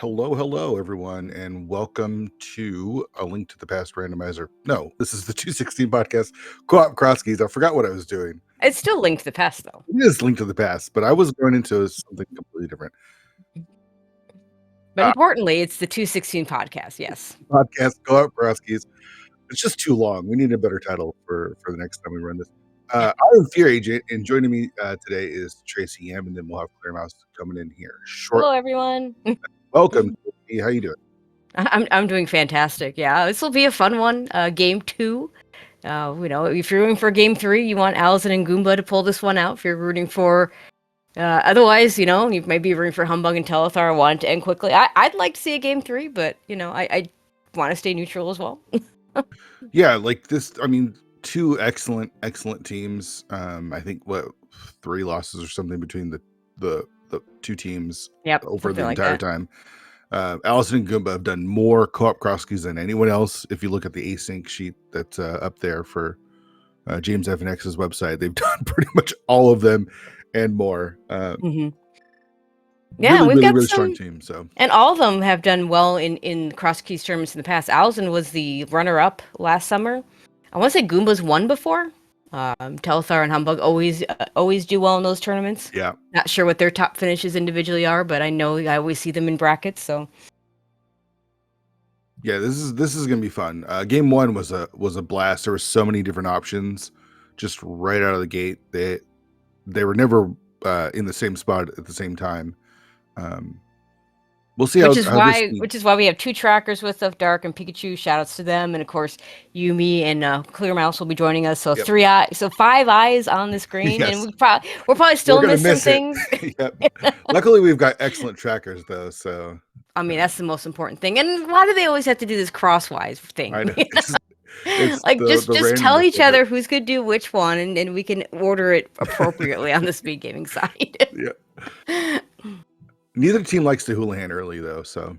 Hello, everyone, and welcome to A Link to the Past Randomizer. No, this is the 216 podcast, Co-op Crosskeys. I forgot what I was doing. It's still linked to the past, though. It is Link to the Past, but I was going into something completely different. But importantly, it's the 216 podcast, yes. Podcast, Co-op Crosskeys. It's just too long. We need a better title for the next time we run this. I'm Fear Agent, and joining me today is Tracy M, and then we'll have Claire Mouse coming in here shortly. Hello, everyone. Welcome. How you doing? I'm doing fantastic. Yeah, this will be a fun one. Game 2. If you're rooting for Game 3, you want Alaszun and Goomba to pull this one out. If you're rooting for, otherwise, you might be rooting for Humbugh and Telethar. Want it to end quickly. I'd like to see a Game 3, but I want to stay neutral as well. Yeah, like this. I mean, two excellent teams. I think 3 losses or something between the two teams over the entire time. Alaszun and Goomba have done more co-op crosskeys than anyone else. If you look at the async sheet that's up there for James FNX's website, they've done pretty much all of them and more. Yeah, we've got really some strong team. So, and all of them have done well in Crosskeys tournaments in the past. Alaszun was the runner-up last summer. I want to say Goomba's won before. Telethar and Humbugh always do well in those tournaments. Yeah. Not sure what their top finishes individually are, but I know I always see them in brackets. So. Yeah, this is gonna be fun. Game 1 was a blast. There were so many different options, just right out of the gate. They were never in the same spot at the same time. We'll see which is why we have 2 trackers with us, Dark and Pikachu. Shout outs to them, and of course you, me, and Clear Mouse will be joining us. So 5 eyes on the screen, yes. And we're probably still missing things. Luckily, we've got excellent trackers though. So I mean that's the most important thing. And why do they always have to do this crosswise thing? I know. It's like just tell each other who's gonna do which one, and we can order it appropriately on the speed gaming side. Yeah. Neither team likes to Houlihan early though, so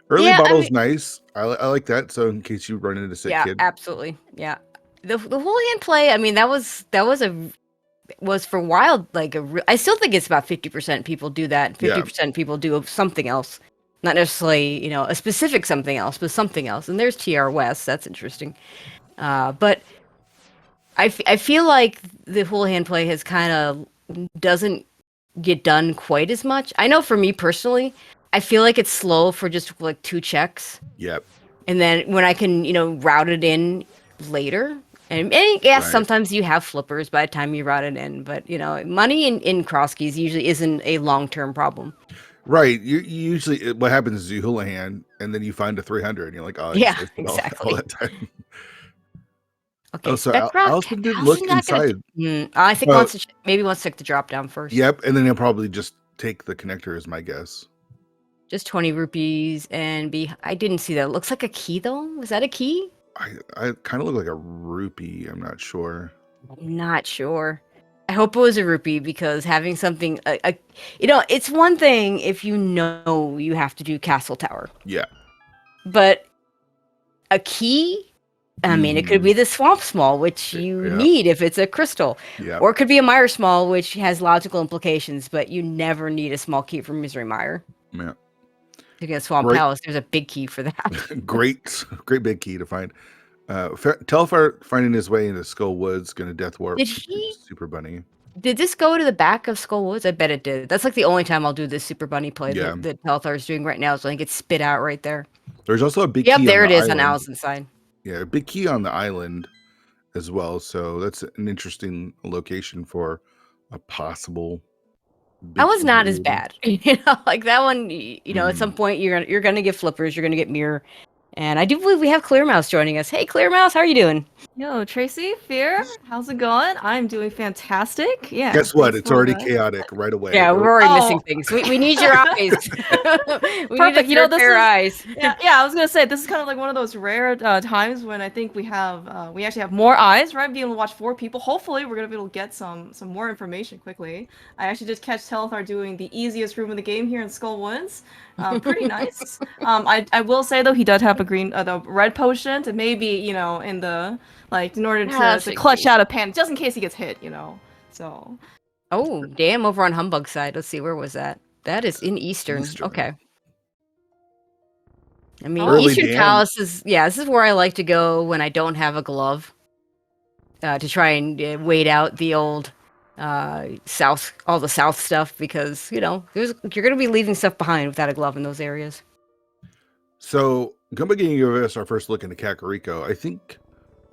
early bottle's nice. I like that. So in case you run into sick kid, absolutely, yeah. The Houlihan play, I mean, that was for wild. I still think it's about 50% people do that. 50% people do something else, not necessarily a specific something else, but something else. And there's TR West. That's interesting. But I feel like the Houlihan play has kind of doesn't get done quite as much. I know for me personally, I feel like it's slow for just like 2 checks. Yep. And then when I can, route it in later. And sometimes you have flippers by the time you route it in, but money in Crosskeys usually isn't a long-term problem. Right. You usually what happens is you Houlihan and then you find a 300 and you're like, oh yeah, exactly. all that time. Okay, so Alaszun didn't look inside. I think wants to check the drop down first. Yep, and then he'll probably just take the connector, is my guess. Just 20 rupees and I didn't see that. It looks like a key though. Was that a key? I kind of look like a rupee. I'm not sure. I hope it was a rupee because having something, it's one thing if you have to do Castle Tower. Yeah. But a key. I mean, it could be the Swamp Small, which you need if it's a crystal. Yeah. Or it could be a Mire Small, which has logical implications, but you never need a small key for Misery Mire. Yeah. To get Swamp Palace, there's a big key for that. great big key to find. Telethar finding his way into Skull Woods, gonna death warp. Did he? Super Bunny. Did this go to the back of Skull Woods? I bet it did. That's like the only time I'll do this Super Bunny play that Telethar is doing right now. So I think it's spit out right there. There's also a big key. Yep, there it is island. on Alaszun's side. Yeah, a big key on the island as well. So that's an interesting location for a possible. That was not as bad. Like that one, at some point you're gonna get flippers, you're gonna get mirror. And I do believe we have Clear Mouse joining us. Hey, Clear Mouse, how are you doing? Yo, Tracy, Fear, how's it going? I'm doing fantastic. Yeah. Guess what? It's already chaotic right away. Yeah, we're already missing things. We need your eyes. Perfect. Need this eyes. Yeah, I was gonna say this is kind of like one of those rare times when I think we actually have more eyes, right? Being able to watch 4 people. Hopefully, we're gonna be able to get some more information quickly. I actually just catch Telethar doing the easiest room in the game here in Skull Woods. Pretty nice. I will say though, he does have a the red potion, and maybe in order to clutch out a pan, just in case he gets hit, So. Oh damn! Over on Humbugh's side, let's see, where was that? That is in Eastern. Okay. I mean, Early Eastern Dan. Palace is this is where I like to go when I don't have a glove to try and wait out the old south, all the south stuff, because you're gonna be leaving stuff behind without a glove in those areas. So Goomba gave us our first look into Kakariko. I think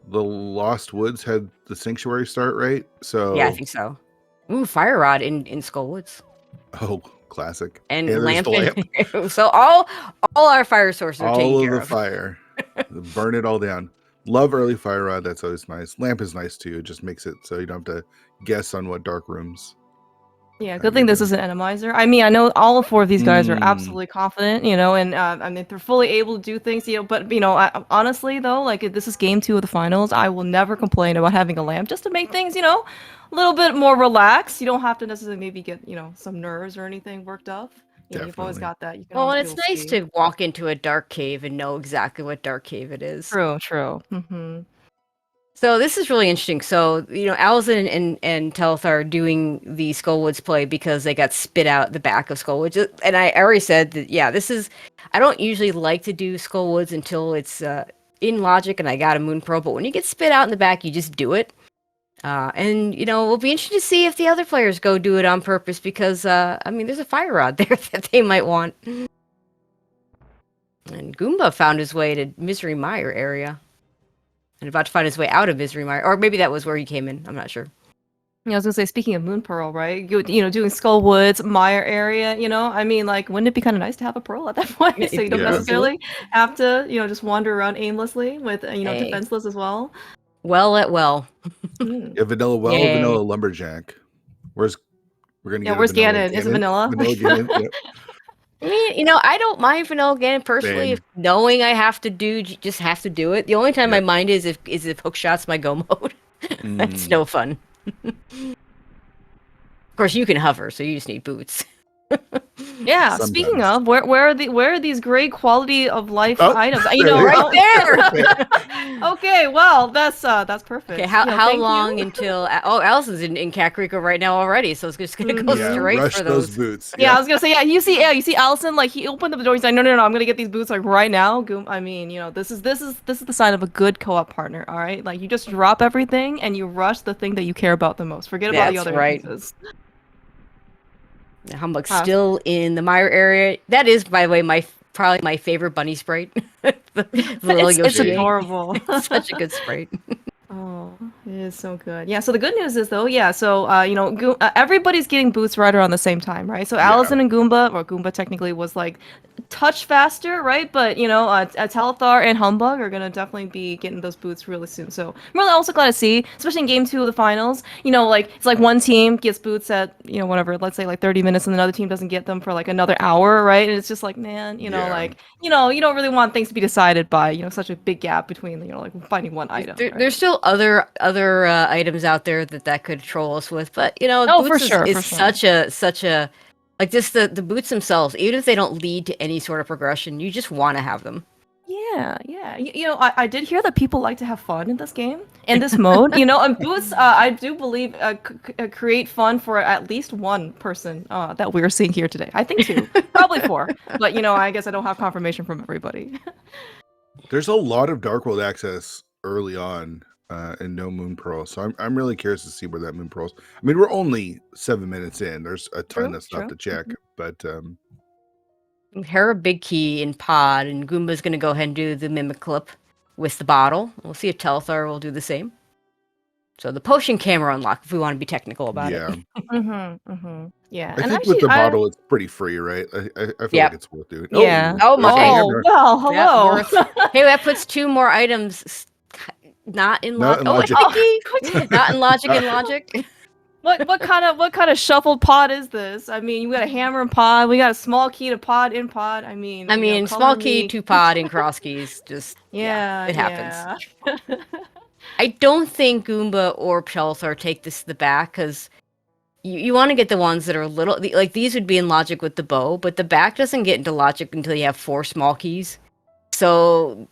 the Lost Woods had the Sanctuary start, right? So Yeah, I think so. Ooh, Fire Rod in Skullwoods. Oh, classic. And There's lamp. the lamp. So all our fire sources are taken All of care the of. fire. Burn it all down. Love early Fire Rod. That's always nice. Lamp is nice too. It just makes it so you don't have to guess on what dark rooms. Yeah, good thing this is an Enemizer. I mean, I know all 4 of these guys are Mm. absolutely confident, and I mean, they're fully able to do things, but, honestly, though, like, if this is game 2 of the finals, I will never complain about having a lamp just to make things, a little bit more relaxed. You don't have to necessarily maybe get, some nerves or anything worked up. You've always got that. You can Well, and always it's nice to walk into a dark cave and know exactly what dark cave it is. True. Mm-hmm. So this is really interesting. So, Alaszun and Telethar are doing the Skullwoods play because they got spit out the back of Skullwoods. And I already said that, this is... I don't usually like to do Skullwoods until it's in Logic and I got a Moon Pearl, but when you get spit out in the back, you just do it. And, it'll be interesting to see if the other players go do it on purpose because, there's a Fire Rod there that they might want. And Goomba found his way to Misery Mire area. And about to find his way out of Misery Mire. Or maybe that was where he came in. I'm not sure. Yeah, I was gonna say, speaking of Moon Pearl, right? Doing Skullwoods, Mire area, I mean, like, wouldn't it be kind of nice to have a pearl at that point? So you don't necessarily have to, just wander around aimlessly with, defenseless as well. Well. Yeah, vanilla lumberjack. Where's Ganon? Is it vanilla? Vanilla Ganon. Yep. I mean, I don't mind Vanilla Ganon personally. If knowing I have to just have to do it. The only time I mind is if hookshot's my go mode. That's no fun. Of course, you can hover, so you just need boots. Yeah. Sometimes. Speaking of, where are these great quality of life items? Right there. Okay, well, that's perfect. Okay, how long until? Oh, Alassun's in Kakariko right now already, so it's just gonna go straight for those boots. Yeah, I was gonna say, you see Alaszun, like, he opened up the door. He's like, no, I'm gonna get these boots like right now. I mean, this is the sign of a good co-op partner. All right, like, you just drop everything and you rush the thing that you care about the most. Forget about the other pieces. Humbugh's still in the Mire area. That is, by the way, probably my favorite bunny sprite. the little Yoshi. It's adorable. It's such a good sprite. Oh, it is so good. Yeah, so the good news is, though, everybody's getting boots right around the same time, right? So Alaszun and Goomba, or Goomba technically, was like touch faster, right? But, Telethar and Humbugh are gonna definitely be getting those boots really soon. So I'm really also glad to see, especially in game 2 of the finals, it's like one team gets boots at, whatever, let's say like 30 minutes, and another team doesn't get them for like another hour, right? And it's just like, man, you don't really want things to be decided by, such a big gap between, like finding one item. There's still other items out there that could troll us with, but boots is such a like, just the boots themselves, even if they don't lead to any sort of progression, you just want to have them. Yeah. I did hear that people like to have fun in this game, in this mode, and boots, I do believe, create fun for at least one person that we're seeing here today. I think 2, probably 4, but I guess I don't have confirmation from everybody. There's a lot of Dark World access early on, and no Moon Pearl, so I'm really curious to see where that Moon Pearl's. I mean, we're only 7 minutes in. There's a ton of stuff to check, but Hera Big Key in Pod, and Goomba's gonna go ahead and do the Mimic Clip with the bottle. We'll see if Telethar will do the same. So the potion camera unlock, if we want to be technical about it. Yeah. I think with the bottle, it's pretty free, right? I feel like it's worth doing. Yeah. Well, hello. Hey, that puts 2 more items. Not in Logic. Not in Logic. What kind of shuffled pod is this? I mean, we got a hammer in pod, we got a small key to pod in pod. I mean, small key to pod in Crosskeys. Just it happens. I don't think Goomba or Telethar take this to the back, because you want to get the ones that are little, like these would be in Logic with the bow, but the back doesn't get into Logic until you have 4 small keys. So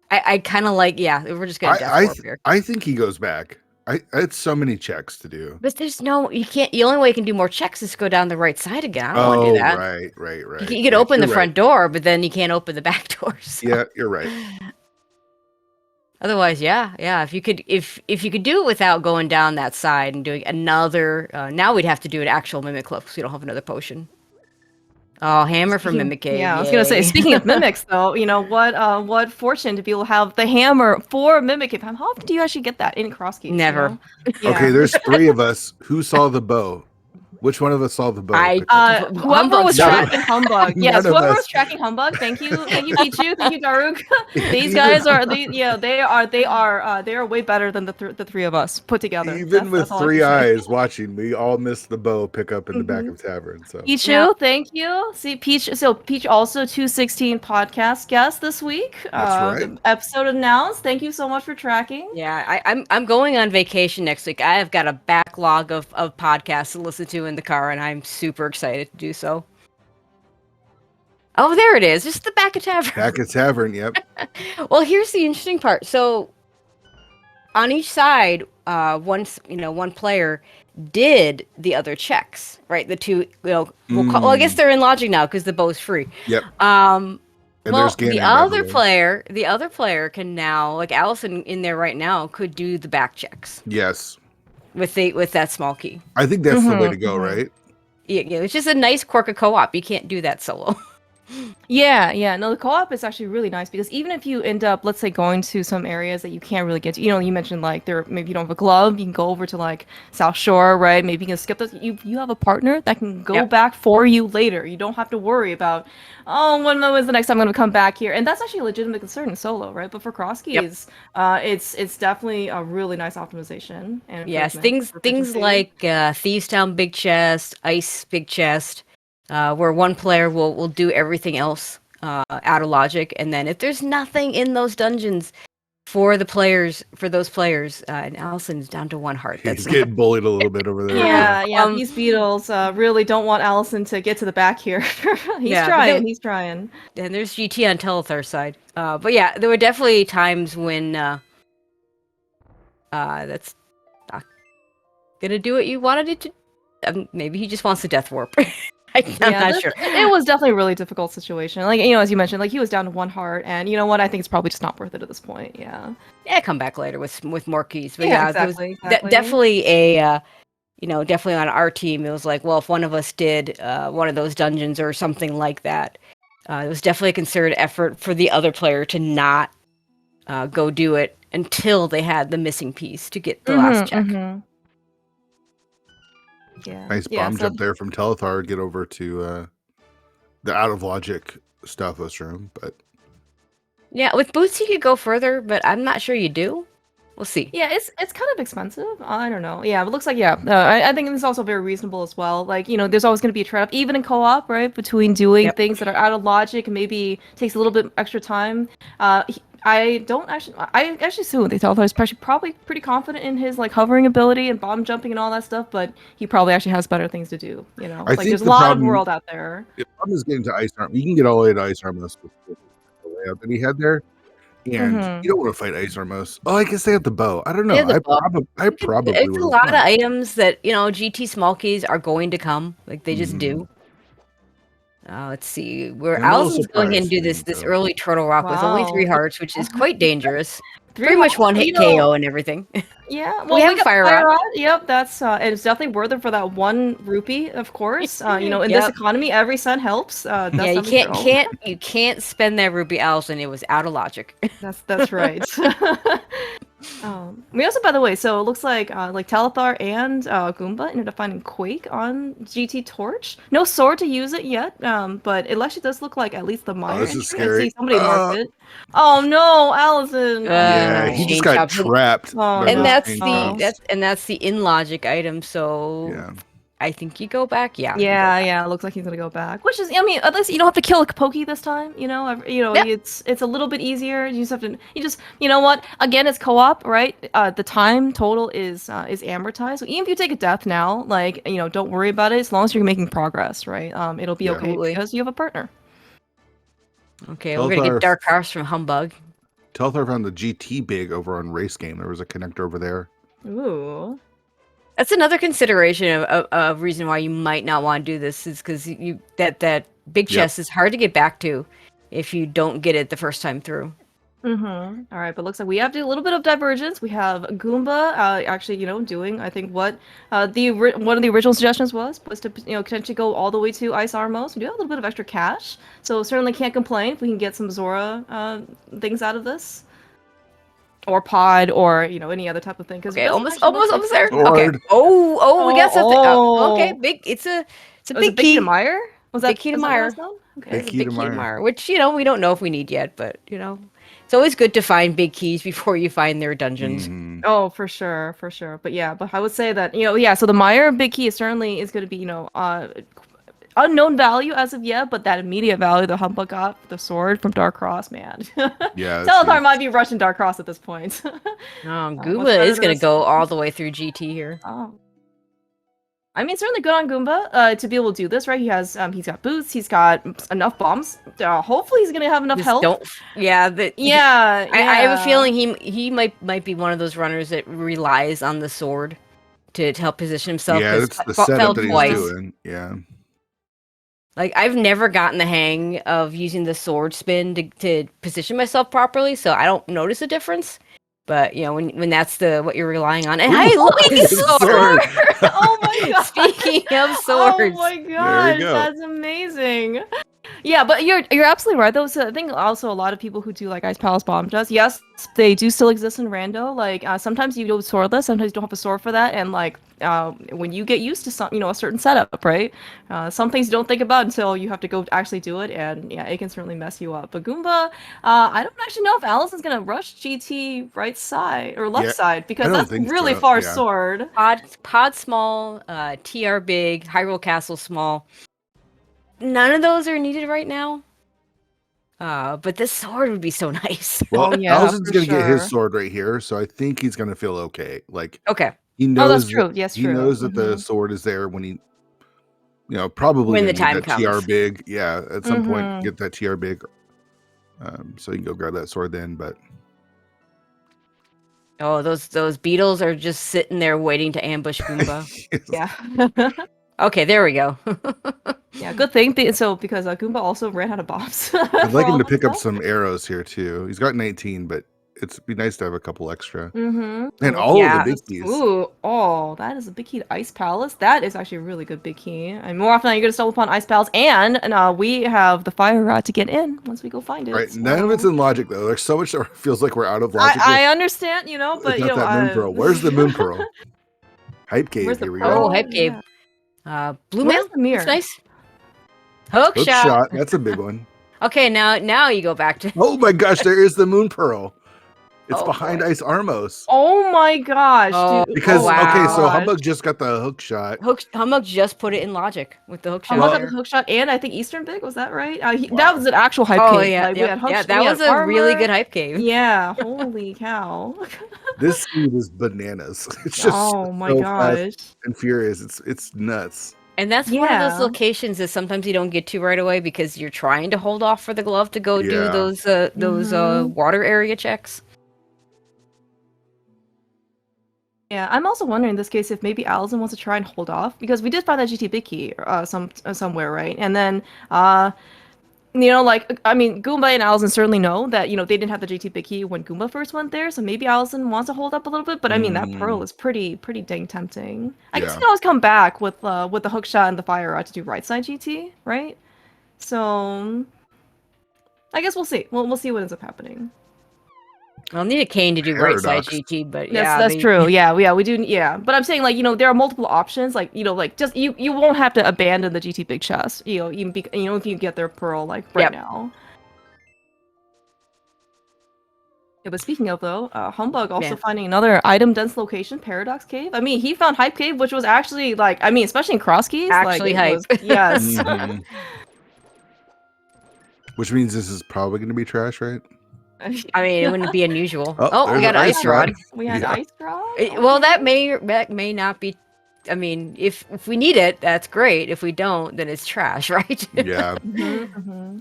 I kind of like, we're just gonna death warp here. I think he goes back. I had so many checks to do. But there's no, you can't. The only way you can do more checks is go down the right side again. I don't want to do Oh, that. right. You can open the front door, but then you can't open the back door. So. Yeah, you're right. Otherwise, yeah. If you could do it without going down that side and doing another, now we'd have to do an actual Mimic Club because we don't have another potion. Oh, hammer for Mimic Cave. Yeah, I was yay. gonna say. Speaking of mimics, though, what fortune to be able to have the hammer for Mimic Cave? How often do you actually get that in Crosskeys? Never. Yeah. Okay, there's 3 of us. Who saw the bow? Which one of us saw the bow? Whoever was tracking Humbugh. Yes, whoever was tracking Humbugh. Thank you, Pichu. Thank you, Daruk. These guys are they are way better than the 3 of us put together. Even with 3 eyes watching, we all missed the bow pickup in the back of tavern. So Pichu, thank you. See, Peach. So Peach also 216 podcast guest this week. That's right. The episode announced. Thank you so much for tracking. Yeah, I'm going on vacation next week. I have got a backlog of podcasts to listen to in the car, and I'm super excited to do so. Oh, there it is. Just the back of tavern. Back of tavern, yep. Well, here's the interesting part. So on each side, one player did the other checks, right? The 2, well, I guess they're in logic now because the bow's free. Yep. Well, the other player can now, like Alaszun in there right now, could do the back checks. Yes. With that small key. I think that's the way to go, right? Yeah, it's just a nice quirk of co-op. You can't do that solo. Yeah. No, the co-op is actually really nice because even if you end up, let's say, going to some areas that you can't really get to, you mentioned like maybe you don't have a glove, you can go over to like South Shore, right? Maybe you can skip this. You have a partner that can go back for you later. You don't have to worry about, when was the next time I'm going to come back here? And that's actually a legitimate concern in solo, right? But for Crosskeys, it's definitely a really nice optimization. And yes, things like Thieves Town Big Chest, Ice Big Chest. Where one player will do everything else out of logic, and then if there's nothing in those dungeons for those players, and Alaszun's down to 1 heart. He's getting bullied a little bit over there. Yeah. These beetles really don't want Alaszun to get to the back here. He's trying. And there's GT on Telethar's side. But yeah, there were definitely times when that's not gonna do what you wanted it to. Maybe he just wants the death warp. I'm not sure. It was definitely a really difficult situation. Like, as you mentioned, like he was down to 1 heart, and you know what? I think it's probably just not worth it at this point. Yeah, come back later with more keys. But exactly. Definitely definitely on our team, it was like, well, if one of us did one of those dungeons or something like that, it was definitely a concerted effort for the other player to not go do it until they had the missing piece to get the last check. Yeah. Nice bomb jump there from Telethar. Get over to the out of logic Stalfos room, but yeah, with boots you could go further, but I'm not sure you do. We'll see. Yeah, it's kind of expensive. I don't know. Yeah, it looks like I think it's also very reasonable as well. Like there's always going to be a trade-off, even in co-op, right? Between doing things that are out of logic and maybe takes a little bit extra time. I actually assume they tell he's probably pretty confident in his like hovering ability and bomb jumping and all that stuff, but he probably actually has better things to do. Like there's a lot of world out there. The problem is getting to Ice Arm. You can get all the way to Ice Armos with the layout that he had there, and you don't want to fight Ice Armos. Oh, I guess they have the bow. I don't know. I probably. It's a lot of items that GT small keys are going to come. Like they just do. Let's see. Where Alaszun's going ahead and do this early Turtle Rock with only 3 hearts, which is quite dangerous. Pretty much one hit KO and everything. Yeah, well, we have Fire Rod. Yep, that's it's definitely worth it for that 1 rupee, of course. In this economy, every cent helps. You can't spend that rupee, Alaszun. It was out of logic. That's right. We also, by the way, so it looks like Telethar and Goomba ended up finding Quake on GT Torch. No sword to use it yet, but it actually does look like at least the minor. This is scary. I see somebody marked it. Oh no, Alaszun! Yeah, he just got trapped. And that's the in logic item. So yeah. I think you go back. Yeah. It looks like he's gonna go back. Which is, at least you don't have to kill a pokey this time. It's a little bit easier. You just have to. You know what? Again, it's co-op, right? The time total is amortized. So even if you take a death now, don't worry about it. As long as you're making progress, right? It'll be okay because you have a partner. Okay, we're gonna get Dark Horse from Humbugh. Telethar found the GT big over on Race Game. There was a connector over there. Ooh. That's another consideration of reason why you might not want to do this is because that big chest is hard to get back to if you don't get it the first time through. All right, but looks like we have a little bit of divergence. We have Goomba, actually, doing I think what one of the original suggestions was to potentially go all the way to Ice Armos. We do have a little bit of extra cash, so certainly can't complain if we can get some Zora things out of this, or Pod, or any other type of thing. Okay, almost there. Sword. Okay. Oh, we got something. Okay, big. It's a big key. Key to Meyer. Was that big key to Meyer? Okay. Big key to Meyer. Which we don't know if we need yet, but it's always good to find big keys before you find their dungeons. Mm-hmm. Oh, for sure. But I would say that so the Meyer big key certainly is going to be unknown value as of yet, but that immediate value the Humbugh got, the sword from Dark Cross, man. Yeah. Telethar might be rushing Dark Cross at this point. Goomba is going to go all the way through GT here. Oh. I mean, certainly good on Goomba to be able to do this, right? He's got boots, he's got enough bombs. Hopefully, he's gonna have enough health. I have a feeling he might be one of those runners that relies on the sword to help position himself. Yeah, that's the setup that he's doing. Yeah. Like, I've never gotten the hang of using the sword spin to position myself properly, so I don't notice a difference. But when that's what you're relying on, and hey, look at this sword! Oh my god! Speaking of swords, oh my god, that's amazing. Yeah, but you're absolutely right. Though, so I think also a lot of people who do like Ice Palace Bomb does. Yes, they do still exist in Rando. Like sometimes you go swordless, sometimes you don't have a sword for that, and like when you get used to some, a certain setup, right? Some things you don't think about until you have to go actually do it, and yeah, it can certainly mess you up. But Goomba, I don't actually know if Alaszun's gonna rush GT right side or left side because that's really far sword. Pod small, TR big, Hyrule Castle small. None of those are needed right now. But this sword would be so nice. Well, Alaszun's gonna get his sword right here, so I think he's gonna feel okay. Like, he knows. Oh, that's true. Yes, he knows that the sword is there when he, probably when the time comes. TR big, at some point get that TR big. So you can go grab that sword then. But those beetles are just sitting there waiting to ambush Goomba. Yeah. Okay, there we go. Yeah, good thing. So because Goomba also ran out of bombs. I'd like him to pick up some arrows here too. He's got 19, but it'd be nice to have a couple extra. And all of the big keys. Ooh, that is a big key to Ice Palace. That is actually a really good big key. And more often than not, you're going to stumble upon Ice Palace. And we have the fire rod to get in once we go find it. Right. So. None of it's in logic, though. There's so much that feels like we're out of logic. I understand, but that moon pearl. Where's the moon pearl? Hype cave. Here we go. Oh, hype cave. Blue mail. It's nice. Hook shot. That's a big one. Okay, now you go back to. Oh my gosh! There is the moon pearl. It's behind Ice Armos. Oh my gosh! Dude. Because so Humbugh just got the hook shot. Humbugh just put it in logic with the hook shot. Humbugh got the hook shot, and I think Eastern Big, was that right? That was an actual hype cave. Oh yeah, that was a really good hype cave. Yeah, holy cow! This scene is bananas. It's just fast and furious. It's nuts. And that's one of those locations that sometimes you don't get to right away because you're trying to hold off for the glove to go do those water area checks. Yeah, I'm also wondering in this case if maybe Alaszun wants to try and hold off because we did find that GT big key somewhere, right? And then Goomba and Alaszun certainly know that, they didn't have the GT big key when Goomba first went there, so maybe Alaszun wants to hold up a little bit, but I mean, that pearl is pretty dang tempting. I guess you can always come back with the hook shot and the fire rod to do right side GT, right? So, I guess we'll see. We'll see what ends up happening. I'll need a cane to do right side GT, but that's true. Yeah, we do. Yeah, but I'm saying there are multiple options. Just you won't have to abandon the GT big chest. Even if you get their pearl right now. Yeah, but speaking of though, Humbugh also finding another item dense location, Paradox Cave. I mean, he found Hype Cave, which was actually especially in Crosskeys, actually hype. Yes. Which means this is probably going to be trash, right? I mean, it wouldn't be unusual. We got Ice Rod. We had Ice Rod? Well, that may not be. I mean, if we need it, that's great. If we don't, then it's trash, right? Yeah.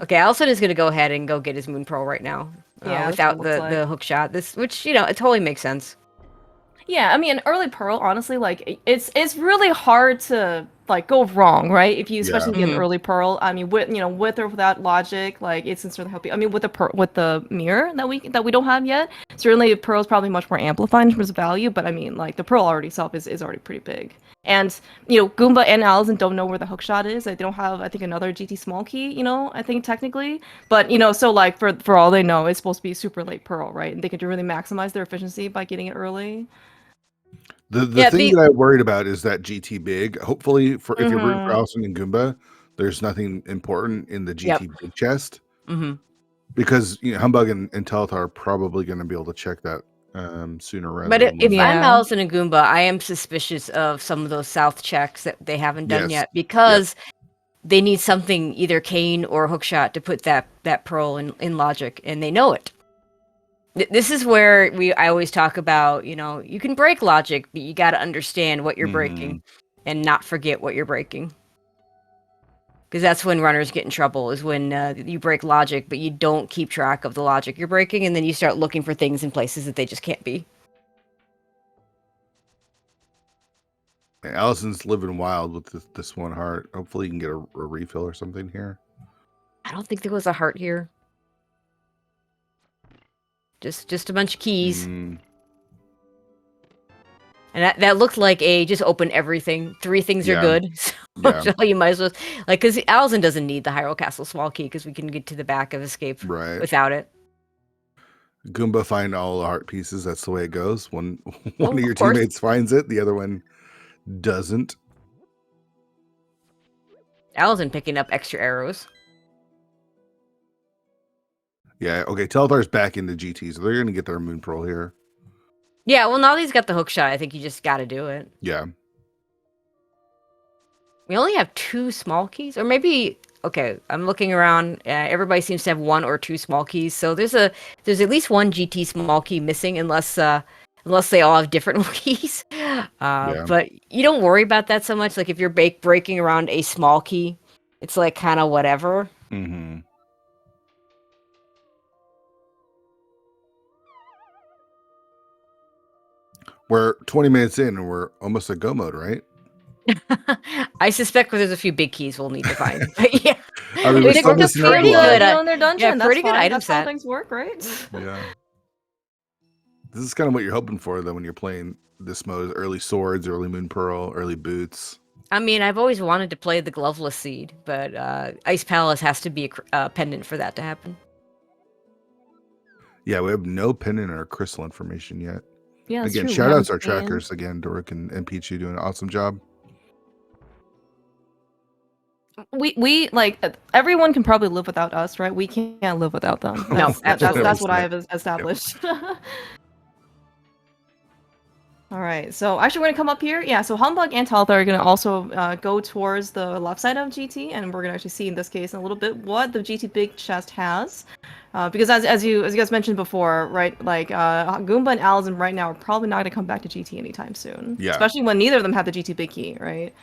Okay, Alaszun is going to go ahead and go get his Moon Pearl right now. Without the hook shot. Which, it totally makes sense. Yeah, I mean, early Pearl, honestly, like it's really hard to like go wrong, right? If you especially get an early Pearl, I mean, with or without logic, like it's certainly help you. I mean, with the mirror that we don't have yet, certainly Pearl is probably much more amplified in terms of value. But I mean, like the Pearl already itself is already pretty big. And Goomba and Alaszun don't know where the hookshot is. Like, they don't have, I think, another GT small key. I think technically, but so like for all they know, it's supposed to be super late Pearl, right? And they could really maximize their efficiency by getting it early. The thing that I worried about is that GT big. Hopefully, if you're rooting for Alaszun and Goomba, there's nothing important in the GT big chest. Because Humbugh and telethar are probably going to be able to check that sooner rather But than if later. I'm Alaszun and Goomba, I am suspicious of some of those south checks that they haven't done yet, because they need something, either Kane or Hookshot, to put that Pearl in logic, and they know it. This is where I always talk about, you can break logic, but you got to understand what you're breaking and not forget what you're breaking. Because that's when runners get in trouble, is when you break logic, but you don't keep track of the logic you're breaking, and then you start looking for things in places that they just can't be. Alason's living wild with this one heart. Hopefully you can get a refill or something here. I don't think there was a heart here. Just a bunch of keys. And that looked like just open everything. 3 things are good. So you might as well, because Alaszun doesn't need the Hyrule Castle small key, because we can get to the back of Escape without it. Goomba find all the heart pieces. That's the way it goes. One of your teammates finds it, the other one doesn't. Alaszun picking up extra arrows. Yeah, okay, Telethar's back into GT, so they're going to get their Moon Pearl here. Yeah, well, now that he's got the hookshot, I think you just got to do it. Yeah. We only have 2 small keys, or maybe, okay, I'm looking around. Everybody seems to have 1 or 2 small keys, so there's at least 1 GT small key missing, unless they all have different keys. But you don't worry about that so much. Like, if you're breaking around a small key, it's like kind of whatever. We're 20 minutes in and we're almost at go mode, right? I suspect there's a few big keys we'll need to find. But yeah, I mean, we're still missing pretty good in their dungeon. Yeah, pretty good item set. That's how things work, right? Yeah. This is kind of what you're hoping for, though, when you're playing this mode: early swords, early Moon Pearl, early boots. I mean, I've always wanted to play the Gloveless Seed, but Ice Palace has to be a pendant for that to happen. Yeah, we have no pendant or crystal information yet. Yeah, that's again, true. shout outs our trackers again, Dork and Pichu doing an awesome job. We like, everyone can probably live without us, right? We can't live without them. That's what I have established. Yep. All right, so actually we're gonna come up here. Yeah, so Humbugh and telethar are gonna also go towards the left side of GT, and we're gonna actually see in this case in a little bit what the GT big chest has. Because as you guys mentioned before, right, like Goomba and Alaszun right now are probably not gonna come back to GT anytime soon. Yeah. Especially when neither of them have the GT big key, right?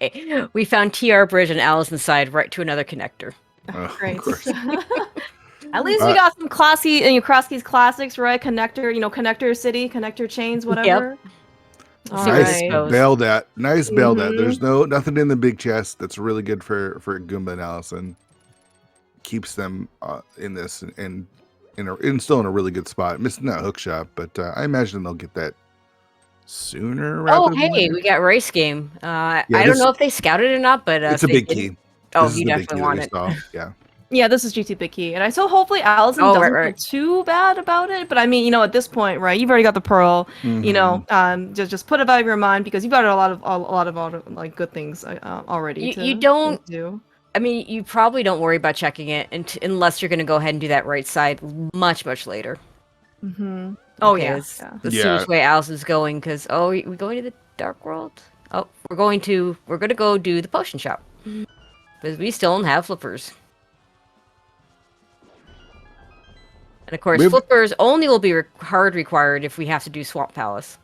Okay. We found TR Bridge on Alaszun's side right to another connector. Great. At least we got some classy, Crosskeys classics, right? Connector, connector city, connector chains, whatever. Yep. Nice bailed at. Nice bailed at. There's nothing in the big chest that's really good for Goomba and Alaszun. Keeps them in this and still in a really good spot. Missing that hook shot, but I imagine they'll get that sooner. Oh, hey, we got race game. I don't know if they scouted it or not, but it's a big key. Oh, you definitely want it. Yeah. Yeah, this is GT Big Key, and I so hopefully Alaszun doesn't feel too bad about it. But I mean, at this point, right? You've already got the Pearl. Just put it out of your mind, because you've got a lot of like good things already. You don't do. I mean, you probably don't worry about checking it unless you're going to go ahead and do that right side much later. Oh yeah, the serious way Alaszun's going, because we're going to the Dark World. Oh, we're going to go do the potion shop, because we still don't have flippers. And of course, flippers only will be hard required if we have to do Swamp Palace.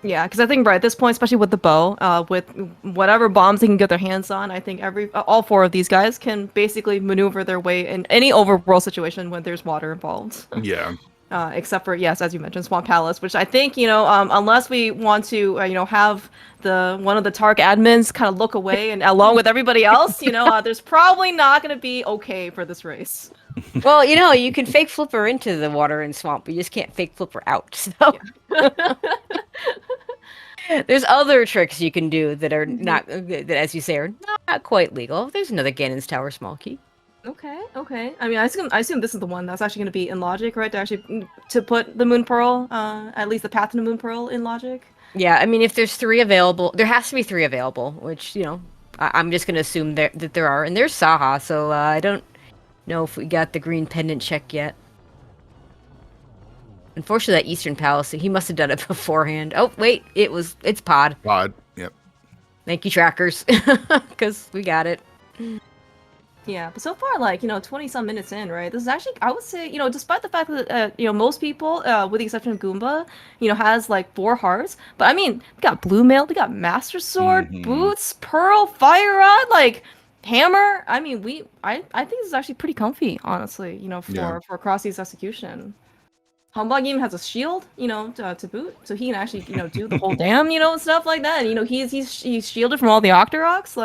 Yeah, because I think right at this point, especially with the bow, with whatever bombs they can get their hands on, I think all 4 of these guys can basically maneuver their way in any overworld situation when there's water involved. Yeah. Except for, yes, as you mentioned, Swamp Palace, which I think, unless we want to, have one of the Tark admins kind of look away and along with everybody else, there's probably not going to be okay for this race. Well, you can fake flipper into the water and swamp, but you just can't fake flipper out. So Yeah. there's other tricks you can do that are not, that as you say, are not quite legal. There's another Ganon's Tower small key. Okay. I mean, I assume this is the one that's actually going to be in logic, right? To put the Moon Pearl, at least the path to the Moon Pearl in logic. Yeah, I mean, if there's 3 available, there has to be 3 available, which I'm just going to assume that there are, and there's Saha, so I don't know if we got the green pendant check yet. Unfortunately, that Eastern Palace, he must have done it beforehand. Oh wait, it's Pod. Pod. Yep. Thank you, trackers, because we got it. Yeah, but so far, 20-some minutes in, right? This is actually, I would say, despite the fact that, most people, with the exception of Goomba, has 4 hearts. But I mean, we got Blue Mail, we got Master Sword, Boots, Pearl, Fire Rod, Hammer. I mean, I think this is actually pretty comfy, honestly, for Crosskeys execution. Humbugh even has a shield, to boot, so he can actually, do the whole dam, and stuff like that. And, he's shielded from all the Octoroks.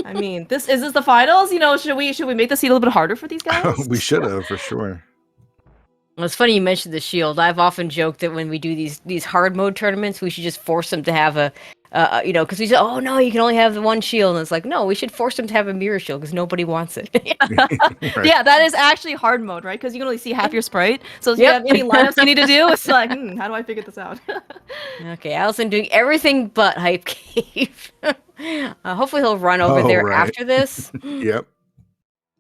I mean, is this the finals? Should we make the seat a little bit harder for these guys? We should have, for sure. Well, it's funny you mentioned the shield. I've often joked that when we do these hard mode tournaments, we should just force them to have a, because we say, oh no, you can only have the one shield, and it's like, no, we should force them to have a mirror shield because nobody wants it. Right. Yeah, that is actually hard mode, right? Because you can only see half your sprite. So if you have any lineups you need to do, it's like, how do I figure this out? Okay, Alaszun doing everything but Hype Cave. Hopefully he'll run over there after this. Yep.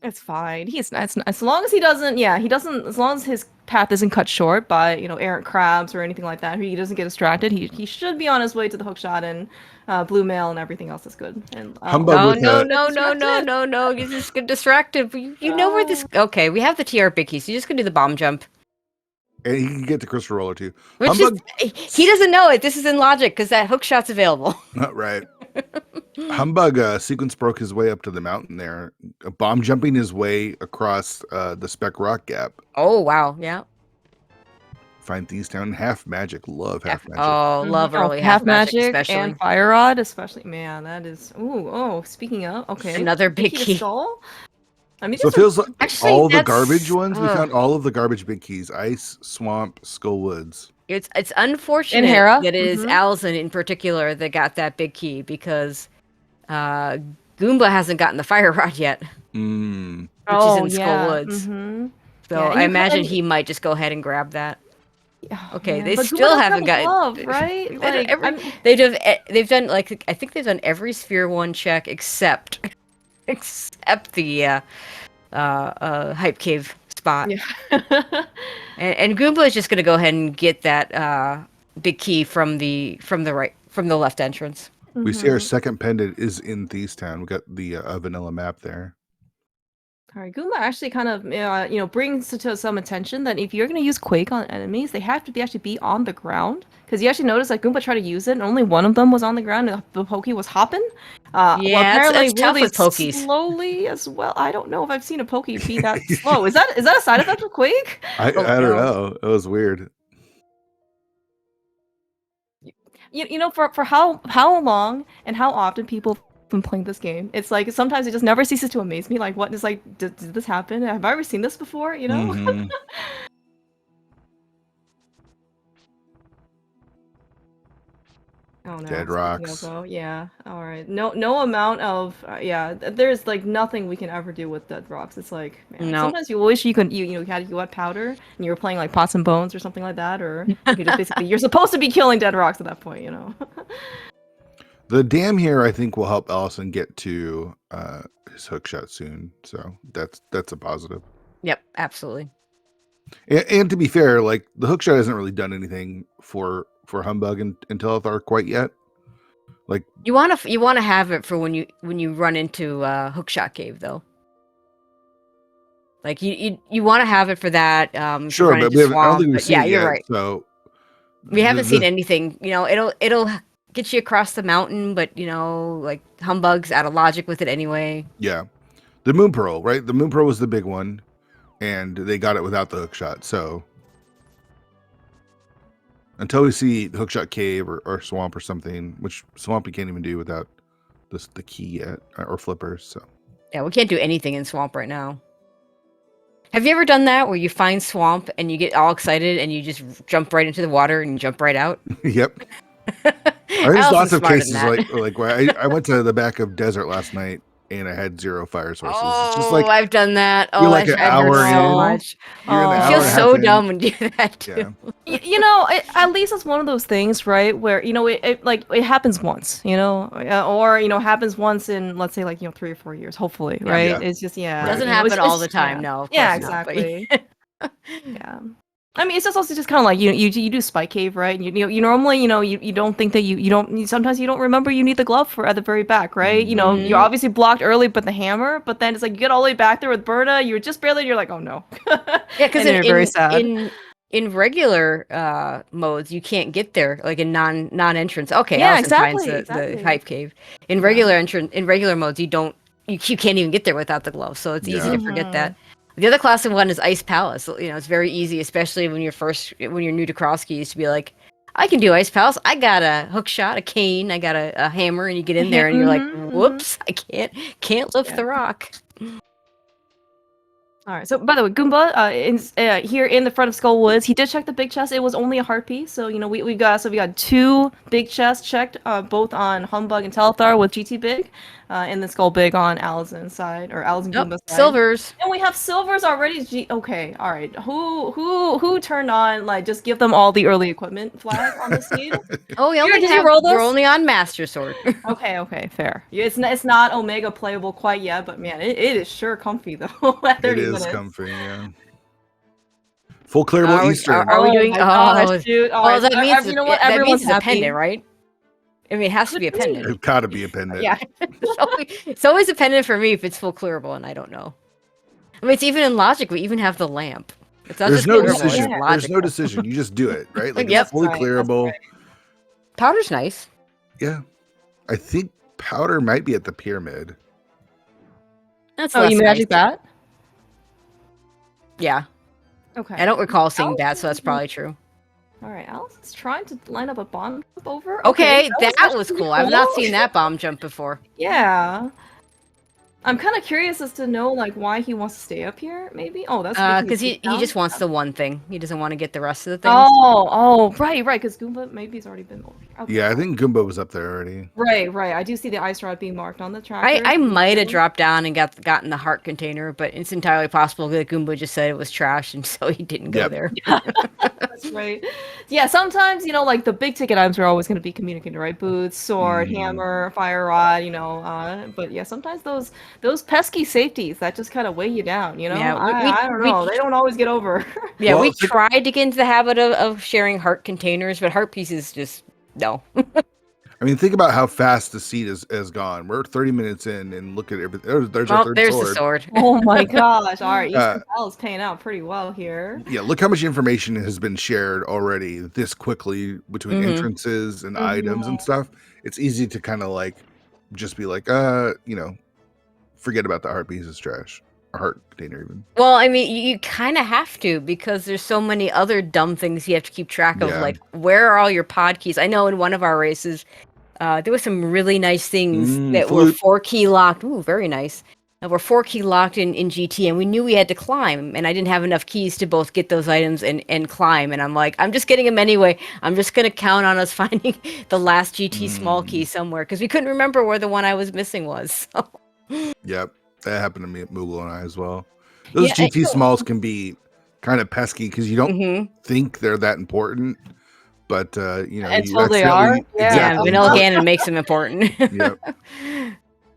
It's fine. He's nice. As long as he doesn't, as long as his path isn't cut short by, errant crabs or anything like that, he doesn't get distracted, he should be on his way to the hookshot and Blue Mail and everything else is good. And No. You just get distracted. You know where this... Okay, we have the TR Bickie, so you're just going to do the bomb jump. And he can get the Crystal Roller too. He doesn't know it. This is in logic because that hookshot's available. Right. Humbugh sequence broke his way up to the mountain there, bomb jumping his way across the Speck Rock Gap. Oh wow, yeah. Find these down. Half magic, love half magic. Oh, love early half magic, especially. And Fire Rod, especially. Man, that is. Speaking of, okay, another big key. I mean, so it feels like actually, all the garbage ones. We found all of the garbage big keys: Ice, Swamp, Skullwoods. It's unfortunate that it is Alaszun in particular that got that big key because Goomba hasn't gotten the Fire Rod yet, which is in Skullwoods. So I imagine he might just go ahead and grab that. Okay, they still haven't gotten right. They've done I think they've done every Sphere 1 check except the Hype Cave spot. Yeah. and Goomba is just going to go ahead and get that big key from the left entrance. We see our second pendant is in Thieves Town. We got the vanilla map there. All right, Goomba actually kind of brings to some attention that if you're going to use Quake on enemies, they have to actually be on the ground. Because you actually noticed that Goomba tried to use it, and only one of them was on the ground, and the Pokey was hopping. Apparently it's really slowly as well. I don't know if I've seen a Pokey be that slow. Is that a side effect of Quake? I don't know. It was weird. For how long and how often people been playing this game, it's like sometimes it just never ceases to amaze me. Like, what is did this happen? Have I ever seen this before? Oh no. Dead rocks. Yeah. All right. No amount of there's nothing we can ever do with dead rocks. It's like, man, sometimes you wish you could you had powder and you were playing like Pots and Bones or something like that, or you could just basically you're supposed to be killing dead rocks at that point, The dam here, I think, will help Alaszun get to his hookshot soon. So that's a positive. Yep, absolutely. And to be fair, the hookshot hasn't really done anything for Humbugh and telethar quite yet. You want to have it for when you run into hookshot cave though. You want to have it for that. Sure, but I don't think we've seen it yet, you're right. So We haven't seen anything. It'll get you across the mountain, but like Humbugh's out of logic with it anyway. Yeah, the Moon Pearl, right? The Moon Pearl was the big one, and they got it without the hookshot. So until we see the hookshot cave or swamp or something, which swamp you can't even do without the key yet or flippers. So yeah, we can't do anything in swamp right now. Have you ever done that where you find swamp and you get all excited and you just jump right into the water and jump right out? Yep. There's lots of cases like where I went to the back of desert last night and I had 0 fire sources. Oh, it's just like I've done that. You're like an hour in. So much. It feels so dumb when you do that too. Yeah. At least it's one of those things, right? Where it happens once, or happens once in, let's say, 3 or 4 years, hopefully, right? Yeah. It's just It doesn't happen all the time. No. Of course exactly. Yeah. I mean, it's just also just kind of like you do spike cave, right? And you normally you don't think that you don't, sometimes you don't remember you need the glove for at the very back, right? You're obviously blocked early, but the hammer, but then it's like you get all the way back there with Berta, you're just barely, you're like, oh no. Yeah, because you're very sad. In regular modes, you can't get there, like in non-entrance. Okay, yeah, exactly. exactly. The hype cave. In regular modes, you can't even get there without the glove, so it's easy to forget that. The other classic one is Ice Palace. It's very easy, especially when you're new to Crosskeys, to be like, I can do Ice Palace. I got a hook shot, a cane, I got a hammer, and you get in there and you're like, whoops, I can't lift the rock. All right. So, by the way, Goomba, here in the front of Skull Woods, he did check the big chest. It was only a heart piece, so we got 2 big chests checked, both on Humbugh and Telethar with GT Big, and then Skull Big on Alaszun's side, or Alaszun Goomba's side. Silvers. And we have silvers already. Okay. All right. Who turned on just give them all the early equipment flag on the seed? Oh, we're only on Master Sword. Okay, fair. It's not Omega playable quite yet, but man, it is sure comfy though. It is comfy, yeah. Full clearable Eastern. Are we doing? Shoot. That means that means it's a pendant, right? I mean, it has to be a pendant. It's gotta be a pendant. Yeah, it's always a pendant for me if it's full clearable, and I don't know. I mean, it's even in Logic. We even have the lamp. It's not There's no decision. There's no decision. You just do it, right? Like it's fully clearable. Right. Powder's nice. Yeah, I think powder might be at the pyramid. That's you magic that? Yeah. Okay. I don't recall seeing that, so that's probably true. All right, Alison's trying to line up a bomb jump over. Okay, that was cool. I've not seen that bomb jump before. Yeah. I'm kind of curious as to know why he wants to stay up here. Maybe. Oh, that's because he just wants the one thing. He doesn't want to get the rest of the things. Oh, right. Because Goomba maybe he's already been over. Okay. Yeah, I think Goomba was up there already. Right. I do see the ice rod being marked on the track. I might have dropped down and gotten the heart container, but it's entirely possible that Goomba just said it was trash, and so he didn't go there. That's right. Yeah, sometimes the big ticket items are always going to be communicated, right? Boots, sword, hammer, fire rod. But yeah, sometimes those pesky safeties that just kind of weigh you down, Yeah, I don't know. They don't always get over. Yeah, we tried to get into the habit of sharing heart containers, but heart pieces just no. I mean, think about how fast the seed has gone. We're 30 minutes in, and look at everything. There's our third sword. The sword. Oh my gosh! All right, Eastern Bell is paying out pretty well here. Yeah, look how much information has been shared already this quickly between entrances and items and stuff. It's easy to kind of just be forget about the heart piece is trash. Or heart container even. Well, I mean, you kind of have to, because there's so many other dumb things you have to keep track of, like where are all your pod keys? I know in one of our races, there were some really nice things that were 4-key locked. Ooh, very nice. That were 4-key locked in GT, and we knew we had to climb, and I didn't have enough keys to both get those items and climb, and I'm like, I'm just getting them anyway. I'm just going to count on us finding the last GT small key somewhere, because we couldn't remember where the one I was missing was. So. Yep, that happened to me at Moogle and I as well. Those GT smalls can be kind of pesky because you don't think they're that important, but until they are. Yeah, Vanilla Ganon makes them important. Yep.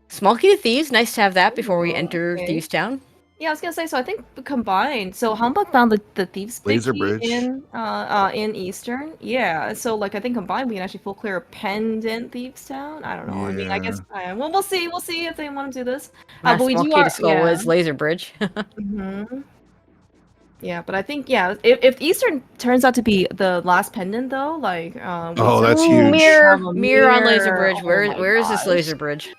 Small key to thieves, nice to have that before we enter Thieves Town. Yeah, I was gonna say. So I think combined. So Humbugh found the thieves laser bridge in Eastern. Yeah. So I think combined we can actually full clear a pendant Thieves Town. I don't know. Yeah. I mean, I guess. We'll see. We'll see if they want to do this. But we do. Small key to Skull Woods laser bridge. Yeah, but I think if Eastern turns out to be the last pendant though, like that's huge. Mirror on laser bridge. Oh Where is this gosh. laser bridge?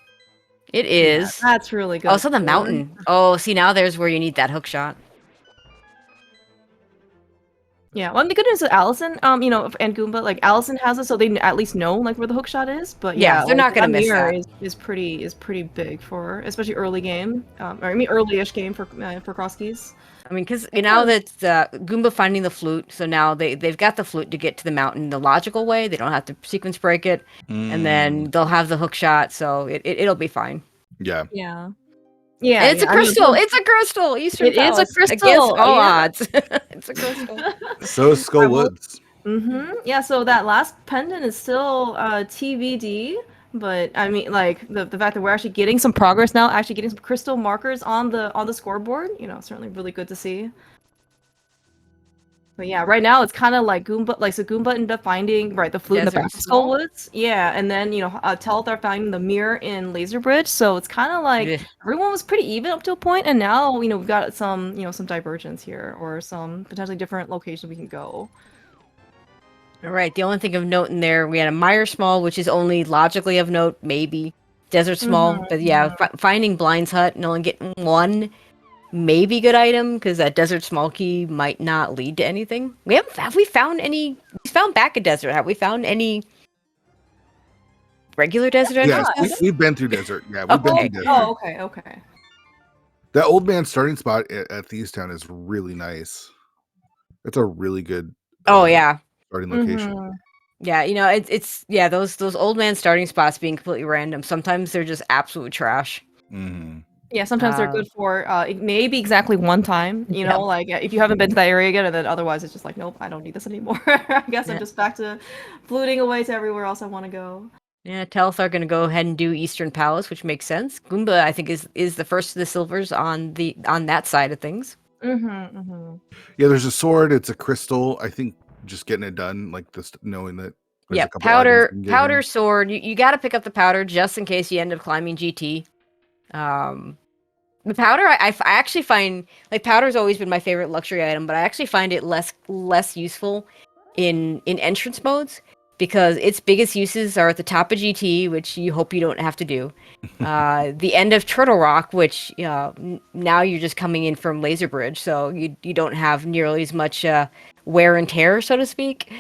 It Yeah, is. that's really good. Oh, it's on the mountain. Oh, see, now there's where you need that hook shot. Yeah, well, the good news with Alaszun, and Goomba, like Alaszun has it, so they at least know like where the hook shot is. But Yeah, they're not gonna miss mirror that. is pretty big for especially early game, or I mean early-ish game for Crosskeys. I mean, because now that Goomba finding the flute, so now they've got the flute to get to the mountain the logical way. They don't have to sequence break it, and then they'll have the hook shot, so it'll be fine. Yeah. Yeah. Yeah, and it's a crystal. It's a crystal. Eastern Palace. It is a crystal against all odds. It's a crystal. So is Skull Woods. Yeah. So that last pendant is still TBD. But I mean, like the fact that we're actually getting some progress now, actually getting some crystal markers on the scoreboard, certainly really good to see. But yeah, right now it's kind of like Goomba, so Goomba ended up finding the flute in the back of Skull Woods. Yeah, and then Telethar finding the mirror in Laser Bridge. So it's kind of like everyone was pretty even up to a point, and now we've got some some divergence here, or some potentially different locations we can go. All right. The only thing of note in there, we had a Mire Small, which is only logically of note, maybe Desert Small, but yeah, finding Blind's Hut and only getting one. Maybe good item because that desert small key might not lead to anything. Have we found any? We found back a desert. Have we found any regular desert entrances? Yes, we've been through desert. Yeah, we've been through desert. Oh, okay. That old man starting spot at Thieves Town is really nice. It's a really good. Starting location. Yeah, it's those old man starting spots being completely random. Sometimes they're just absolute trash. Yeah, sometimes they're good for maybe exactly one time, like if you haven't been to that area again, and then otherwise it's just like, nope, I don't need this anymore. I guess I'm just back to fluting away to everywhere else I want to go. Yeah, Telethar going to go ahead and do Eastern Palace, which makes sense. Goomba, I think, is the first of the silvers on that side of things. Yeah, there's a sword. It's a crystal. I think just getting it done, like this, knowing that. Yeah, powder, sword. You got to pick up the powder just in case you end up climbing GT. The powder, I actually find like powder's always been my favorite luxury item, but I actually find it less useful in entrance modes because its biggest uses are at the top of GT, which you hope you don't have to do. The end of Turtle Rock, which now you're just coming in from Laser Bridge, so you don't have nearly as much wear and tear, so to speak.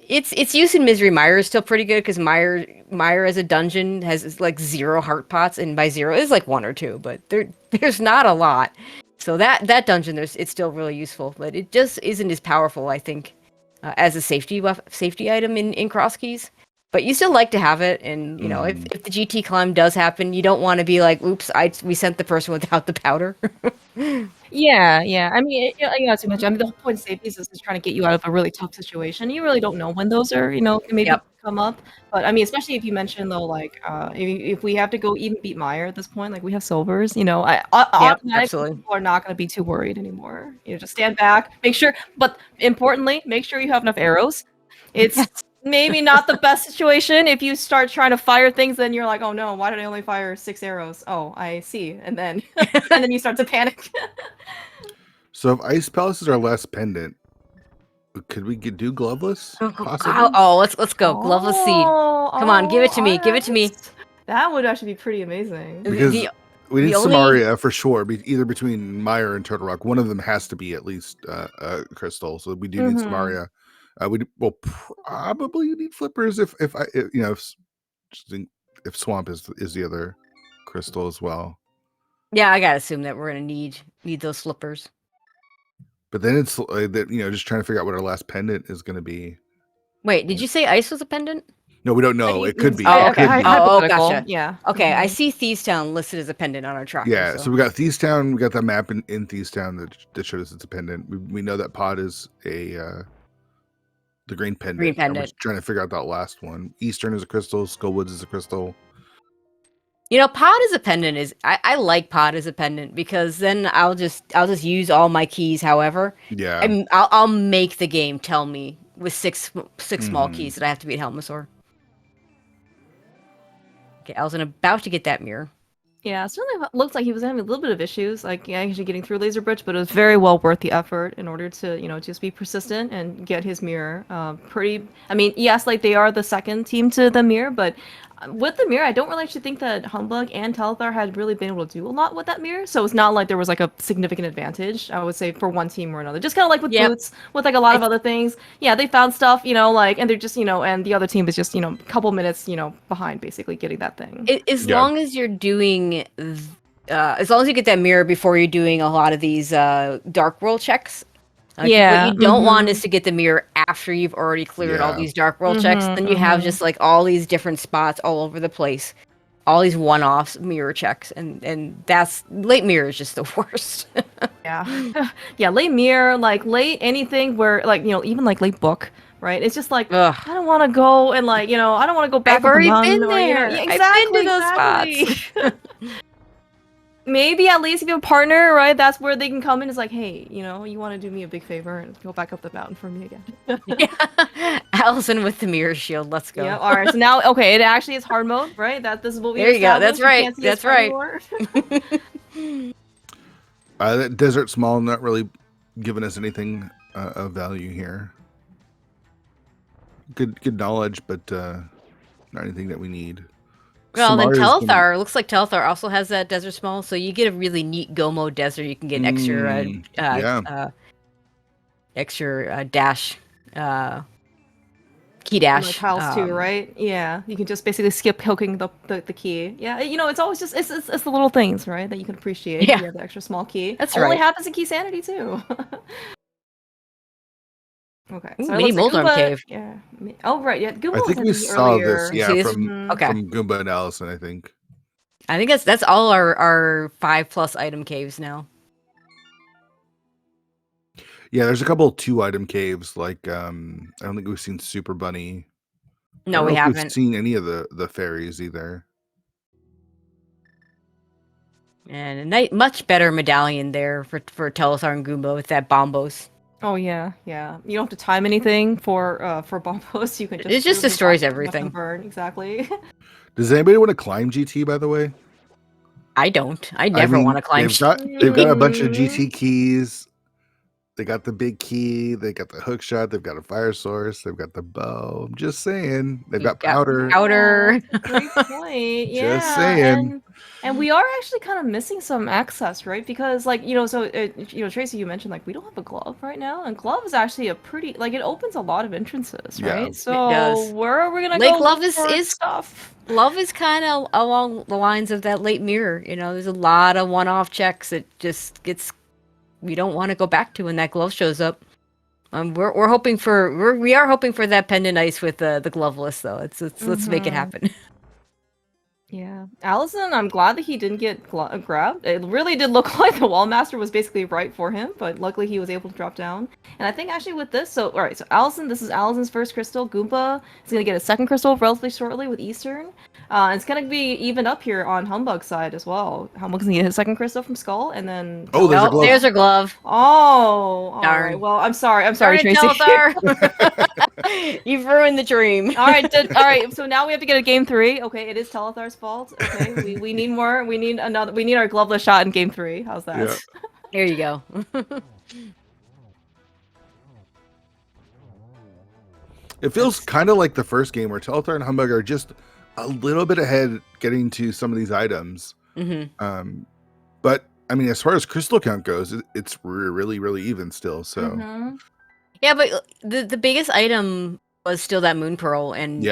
Its use in Misery Mire is still pretty good because Mire as a dungeon has like 0 heart pots, and by 0 is like 1 or 2, but there's not a lot. So that dungeon it's still really useful, but it just isn't as powerful, I think, as a safety item in Crosskeys. But you still like to have it, and if the GT climb does happen, you don't want to be like, "Oops, we sent the person without the powder." Yeah. I mean, as you mentioned, I mean, the whole point of safety is trying to get you out of a really tough situation. You really don't know when those are, can maybe come up. But I mean, especially if you mentioned though, like, if we have to go even beat Mire at this point, like we have silvers, automatically people are not going to be too worried anymore. Just stand back, make sure, but importantly, make sure you have enough arrows. It's maybe not the best situation if you start trying to fire things, then you're like, oh no, why did I only fire 6 arrows? Oh, I see. And then you start to panic. So if Ice Palace is our last pendant, could we do Gloveless? Let's go. Gloveless Seed. Come on, give it to me. Give it to me. That would actually be pretty amazing. Because we need Samaria for sure, either between Mire and Turtle Rock. One of them has to be at least crystal, so we do need Samaria. We'll probably need flippers if Swamp is the other crystal as well. Yeah, I gotta assume that we're gonna need those flippers. But then it's just trying to figure out what our last pendant is gonna be. Wait, did you say Ice was a pendant? No, we don't know. It could be. Okay. Gotcha. Yeah. Okay, I see Thieves Town listed as a pendant on our tracker. Yeah, so we got Thieves Town. We got that map in Thieves Town that showed us it's a pendant. We know that pod is the green pendant. Green pendant. We're trying to figure out that last one. Eastern is a crystal. Skullwoods is a crystal. Pod as a pendant I like pod as a pendant because then I'll just use all my keys. However, I'll make the game tell me with six small keys that I have to beat Helmasaur. Okay, I was about to get that mirror. Yeah, it certainly looks like he was having a little bit of issues, like actually getting through Laser Bridge, but it was very well worth the effort in order to, just be persistent and get his mirror. I mean, yes, like they are the second team to the mirror, but with the mirror, I don't really actually think that Humbug and Telethar had really been able to do a lot with that mirror. So it's not like there was like a significant advantage, I would say, for one team or another. Just kind of like with Boots, with like a lot of other things. Yeah, they found stuff, like, and they're just, and the other team is just, a couple minutes, behind basically getting that thing. As long as you're doing, as long as you get that mirror before you're doing a lot of these Dark World checks. What you don't want is to get the mirror after you've already cleared all these Dark World checks. Then you have just like all these different spots all over the place, all these one-offs mirror checks, and that's late mirror is just the worst. Yeah, late mirror, like late anything where like even like late book. Right, it's just like I don't want to go and like I don't want to go back. I've already been or, there. I've been to those spots. Maybe at least if you have a partner, right? That's where they can come in. It's like, hey, you want to do me a big favor and go back up the mountain for me again. Alaszun with the mirror shield. Let's go. Yeah. All right. So now, okay, it actually is hard mode, right? This is what we. There you go. That's right. That's right. That Desert Small not really giving us anything of value here. Good knowledge, but not anything that we need. Well, then Telethar, looks like Telethar also has that Desert Small, so you get a really neat Go mode desert. You can get extra dash, key dash. Like Kyle's too, right? Yeah, you can just basically skip hooking the key. Yeah, it's always just it's the little things, right, that you can appreciate. Yeah, you have the extra small key. That's only right. happens in Key Sanity too. Okay. So mini Moldorm Cave. Yeah. Oh right. Yeah. Goomba I think we saw this. Yeah, from Goomba and Alaszun. I think that's all our 5+ item caves now. Yeah, there's a couple 2-item caves. Like I don't think we've seen Super Bunny. No, we haven't. We've seen any of the fairies either. And a much better medallion there for Telethar and Goomba with that Bombos. Oh yeah. You don't have to time anything for Bombos. You can just. It just destroys everything. Burn exactly. Does anybody want to climb GT? By the way, I don't. I never want to climb. They've got a bunch of GT keys. They got the big key. They got the hook shot. They've got a fire source. They've got the bow. I'm just saying. They've got powder. Great point. Yeah. Just saying. And we are actually kind of missing some access, right? Because, like, Tracy, you mentioned, like, we don't have a glove right now. And glove is actually a pretty, like, it opens a lot of entrances, right? Yeah, so where are we going to go? Glove is stuff. Glove is kind of along the lines of that late mirror. There's a lot of one-off checks that just we don't want to go back to when that glove shows up. We are hoping for that pendant ice with the glove list, though. Let's make it happen. Yeah, Alaszun, I'm glad that he didn't get grabbed. It really did look like the Wallmaster was basically right for him, but luckily he was able to drop down. And I think actually with this, so Alaszun, this is Alaszun's first crystal. Goomba is gonna get a second crystal relatively shortly with Eastern. It's gonna be even up here on Humbug's side as well. Humbug's gonna get his second crystal from Skull, and then there's a glove. Oh, all right. Well, I'm sorry, Tracy. You've ruined the dream. All right. So now we have to get a game 3. Okay, it is Telethar's fault. Okay, we need more. We need another. We need our gloveless shot in game 3. How's that? Yeah. There you go. It feels kind of like the first game where Telethar and Humbugh are just a little bit ahead getting to some of these items. Mm-hmm. But I mean, as far as crystal count goes, it's really, really even still. So Mm-hmm. Yeah, but the biggest item was still that Moon Pearl, and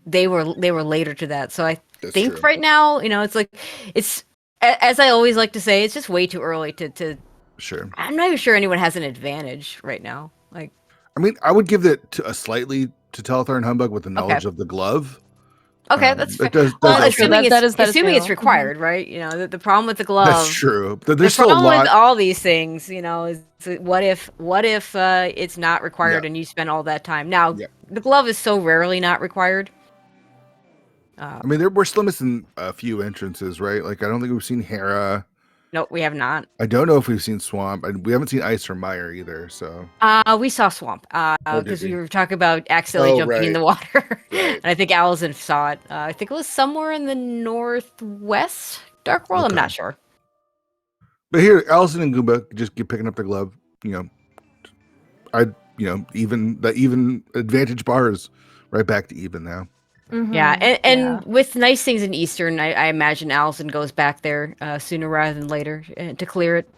they were later to that. So I think true. Right now, it's as I always like to say, it's just way too early to. Sure. I'm not even sure anyone has an advantage right now. Like, I mean, I would give it slightly to Telethar and Humbugh with the knowledge of the glove. Okay, that's fair. Assuming it's required, right? The problem with the glove. That's true. There's the still problem a lot with all these things, is what if it's not required and you spend all that time? Now, the glove is so rarely not required. I mean, we're still missing a few entrances, right? Like, I don't think we've seen Hera. No, we have not. I don't know if we've seen Swamp, and we haven't seen Ice or Mire either. So we saw Swamp because we were talking about accidentally jumping in the water, and I think Alaszun saw it. I think it was somewhere in the northwest, Dark World. I'm not sure. But here, Alaszun and Goomba just keep picking up the glove. Even advantage bars right back to even now. Yeah, and with nice things in Eastern, I imagine Alaszun goes back there sooner rather than later to clear it.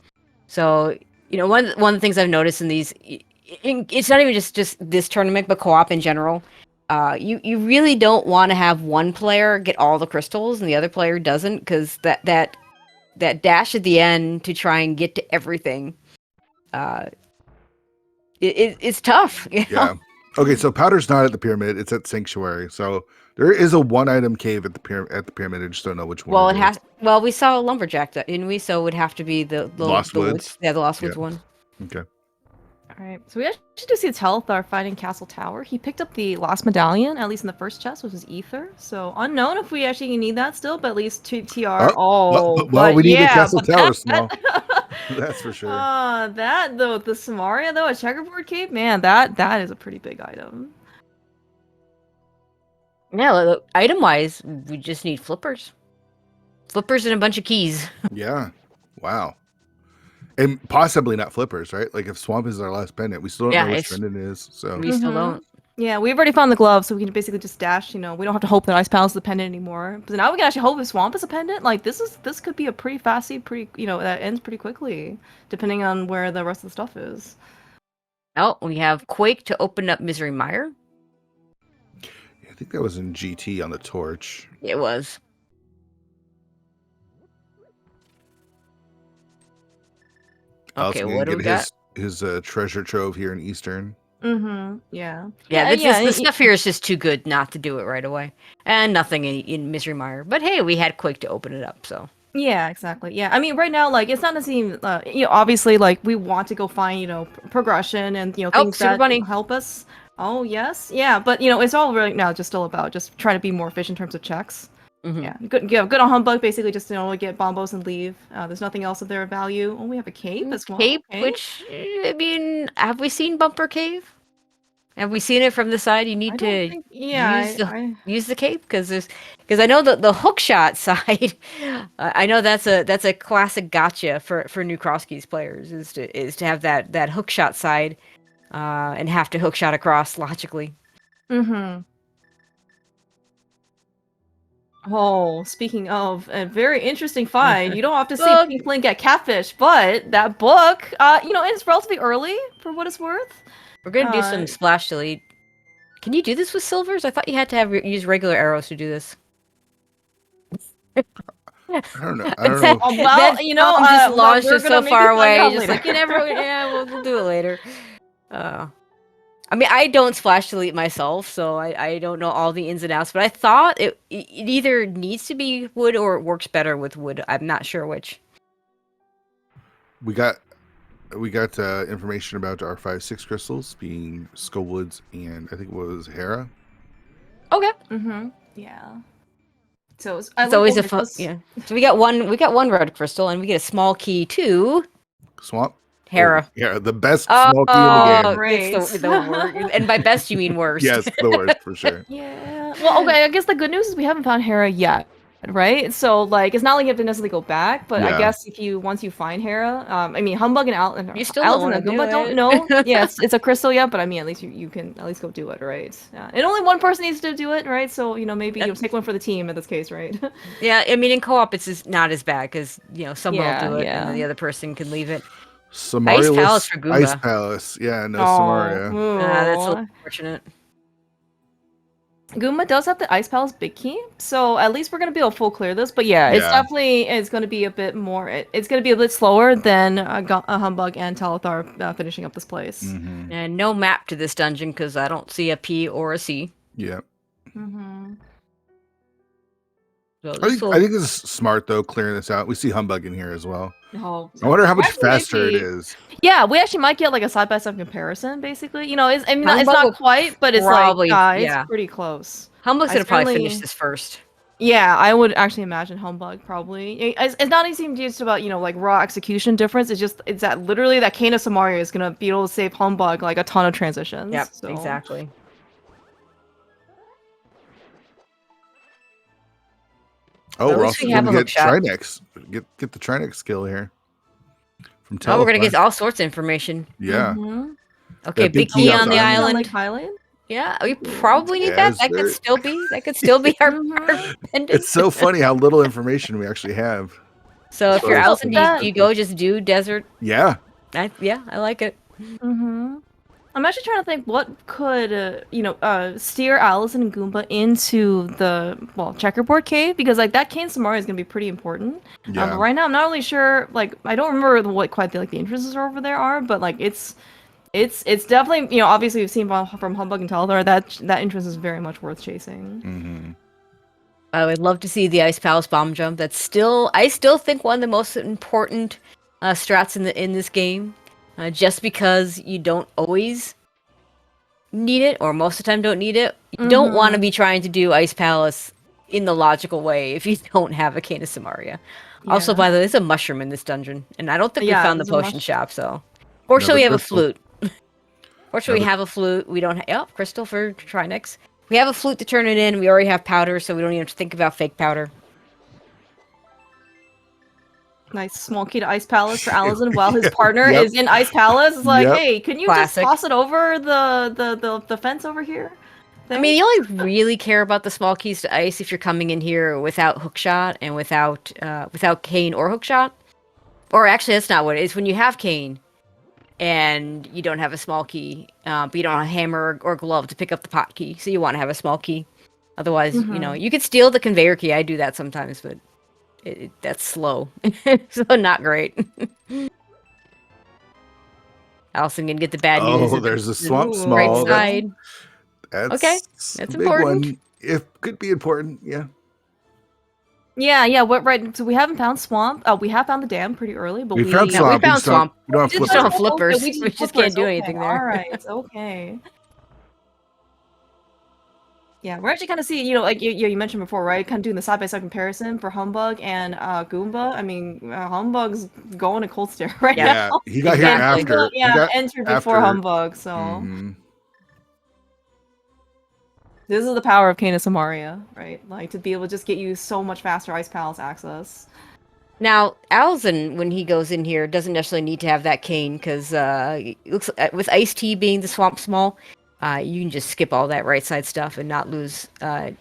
So, one of the things I've noticed in these, it's not even just this tournament, but co-op in general. You really don't want to have one player get all the crystals and the other player doesn't, because that dash at the end to try and get to everything, it's tough. Yeah. Okay, so powder's not at the pyramid; it's at Sanctuary. So there is a one-item cave at the pyramid. I just don't know which one. Well, it has. Well, we saw a lumberjack, didn't we? So it would have to be the Lost Woods. Yeah, the Lost Woods one. Okay. All right, so we actually do see Telethar fighting Castle Tower. He picked up the lost medallion, at least in the first chest, which is Ether. So unknown if we actually need that still, but at least TR. Well, we need a Castle Tower small. That's for sure. That though, the Samaria though, a checkerboard cave, man, that is a pretty big item. Yeah, look, item-wise, we just need flippers. Flippers and a bunch of keys. Yeah. Wow. And possibly not flippers, right? Like if Swamp is our last pendant, we still don't know which pendant it is. So we still don't. Yeah, we've already found the glove, so we can basically just dash. We don't have to hope that Ice Palace is a pendant anymore. But now we can actually hope if Swamp is a pendant. Like this could be a pretty fast seed, that ends pretty quickly, depending on where the rest of the stuff is. Oh, we have Quake to open up Misery Mire. I think that was in GT on the torch. It was. Okay, what do we got? His treasure trove here in Eastern. Yeah. The stuff here is just too good not to do it right away, and nothing in Misery Mire. But hey, we had Quake to open it up, so. Yeah, exactly. Yeah, I mean, right now, like, it's not necessarily, obviously, like, we want to go find, progression and, things that help us. Oh, yes. Yeah, but, it's all right now just still about just trying to be more efficient in terms of checks. Yeah, good on Humbugh, basically just, get bombos and leave. There's nothing else of their value. Oh, we have a cave as well. Cave, which, I mean, have we seen Bumper Cave? Have we seen it from the side? You need to use the cape because I know the hook shot side. I know that's a classic gotcha for new Crosskeys players is to have that hook shot side, and have to hook shot across logically. Oh, speaking of a very interesting find, you don't have to see Pink Link get catfish, but that book, it's relatively early for what it's worth. We're gonna do some splash delete. Can you do this with silvers? I thought you had to use regular arrows to do this. I don't know. Well, I'm just launched it so far away. Just like you never. Yeah, we'll do it later. I mean, I don't splash delete myself, so I don't know all the ins and outs. But I thought it either needs to be wood or it works better with wood. I'm not sure which. We got information about our 5/6 crystals being Skullwoods and I think it was Hera. Okay. Yeah. So it's always a fun. Yeah. So we got one red crystal and we get a small key to Swamp. Hera. Yeah, the best small key in the game. Great. It's the worst. And by best you mean worst. Yes, the worst for sure. Yeah. Well, okay. I guess the good news is we haven't found Hera yet. Right, so like it's not like you have to necessarily go back, but I guess once you find Hera, I mean Humbugh and Alaszun and Goomba don't know. Yes, it's a crystal yet, but I mean at least you can at least go do it, right? Yeah, and only one person needs to do it, right? So maybe you'll take one for the team in this case, right? Yeah, I mean in co-op it's just not as bad because someone will do it and then the other person can leave it. Samaria Ice Palace for Goomba. Ice Palace, yeah, no Samaria. That's unfortunate. Goomba does have the Ice Palace big key, so at least we're gonna be able to full clear this. But it's gonna be a bit more. It's gonna be a bit slower than a Humbugh and Telethar finishing up this place. And no map to this dungeon because I don't see a P or a C. Yeah. So I think this is smart though, clearing this out. We see Humbugh in here as well. Oh, I wonder how much faster it is. Yeah, we actually might get like a side-by-side comparison, basically. It's not quite, but it's probably, it's pretty close. Humbugh's gonna probably finish this first. Yeah, I would actually imagine Humbugh probably. It's not even just about like raw execution difference. It's that literally that Kane of Samaria is gonna be able to save Humbugh like a ton of transitions. Yep, exactly. Oh, At we're least also we going have to a get hook shot. Trinex. Get the Trinex skill here from Oh, we're gonna telethar. get all sorts of information. Yeah. Okay, That big big key key on the outside. On Lake island. Highland? Yeah, we probably need that. That could still be our pendant. It's so funny how little information we actually have. So if you're So Alaszun, do you go just do desert? Yeah. I like it. I'm actually trying to think what could, steer Alaszun and Goomba into the, checkerboard cave, because, like, that Kane Samari is going to be pretty important. Yeah. But right now, I'm not really sure, like, I don't remember what quite the entrances over there are, but, like, it's definitely, obviously we've seen from Humbugh and telethar, that entrance is very much worth chasing. I would love to see the Ice Palace bomb jump. I still think one of the most important strats in this game. Just because you don't always need it, or most of the time don't need it, you don't want to be trying to do Ice Palace in the logical way if you don't have a Cane of Samaria. Yeah. Also, by the way, there's a mushroom in this dungeon, and I don't think we found the potion shop, so... Fortunately, we have a flute. Fortunately, we have a flute. We don't have... crystal for Trinex. We have a flute to turn it in. We already have powder, so we don't even have to think about fake powder. Nice small key to Ice Palace for Alaszun while his partner is in Ice Palace. It's like, hey, can you just toss it over the fence over here? I mean, you only really care about the small keys to ice if you're coming in here without hookshot and without cane or hookshot. Or actually, that's not what it is. When you have cane and you don't have a small key, but you don't have a hammer or glove to pick up the pot key, so you want to have a small key. Otherwise, you could steal the conveyor key. I do that sometimes, but that's slow, so not great. Alaszun gonna get the bad news. Oh, there's a swamp small. Right side. That's important. One. It could be important, yeah. Yeah. What? Right. So we haven't found swamp. We have found the dam pretty early, but we found swamp. We found swamp. We don't have flippers. Okay, we just can't do anything there. All right. Okay. Yeah, we're actually kind of seeing, like you mentioned before, right? Kind of doing the side-by-side comparison for Humbugh and Goomba. I mean, Humbugh's going to cold stare right now. Yeah, he got here after. Yeah, entered before Humbugh, so... This is the power of Cane of Samaria, right? Like, to be able to just get you so much faster Ice Palace access. Now, Alaszun, when he goes in here, doesn't necessarily need to have that cane, because looks with Ice Tea being the swamp small, you can just skip all that right side stuff and not lose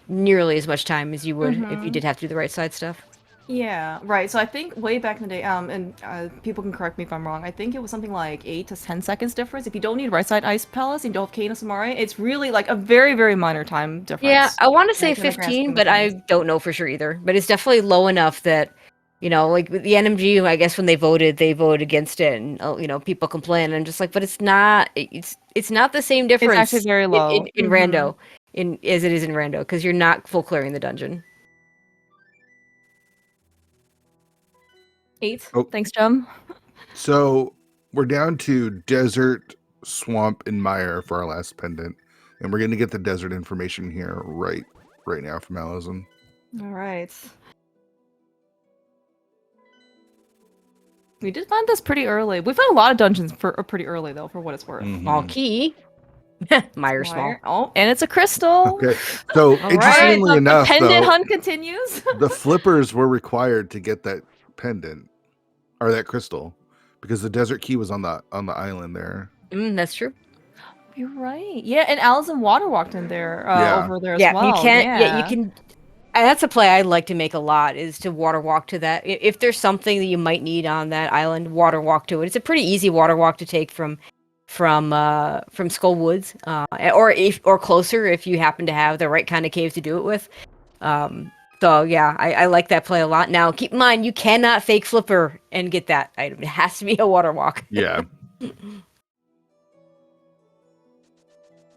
nearly as much time as you would if you did have to do the right side stuff. Yeah, right. So I think way back in the day, and people can correct me if I'm wrong, I think it was something like 8 to 10 seconds difference. If you don't need right side Ice Palace and you don't have Cane of Samaria, it's really like a very, very minor time difference. Yeah, I want to say 15, but I don't know for sure either. But it's definitely low enough that, like with the NMG, I guess when they voted against it, and people complain. I'm just like, but it's not the same difference. It's actually very low in Rando, as it is in Rando, because you're not full clearing the dungeon. 8. Oh. Thanks, Jum. So we're down to desert, swamp, and mire for our last pendant, and we're going to get the desert information here right now from Alaszun. All right. We did find this pretty early. We found a lot of dungeons pretty early, though, for what it's worth. Small key. Mire small. Oh, and it's a crystal. Okay. So interestingly enough, the pendant hunt continues. The flippers were required to get that pendant or that crystal because the desert key was on the island there. That's true. You're right. Yeah, and Alaszun water walked in there over there as well. You can't. Yeah, you can. That's a play I'd like to make a lot, is to water walk to that. If there's something that you might need on that island, water walk to it. It's a pretty easy water walk to take from Skull Woods, or closer if you happen to have the right kind of cave to do it with. So yeah, I like that play a lot. Now keep in mind, you cannot fake flipper and get that item. It has to be a water walk. Yeah.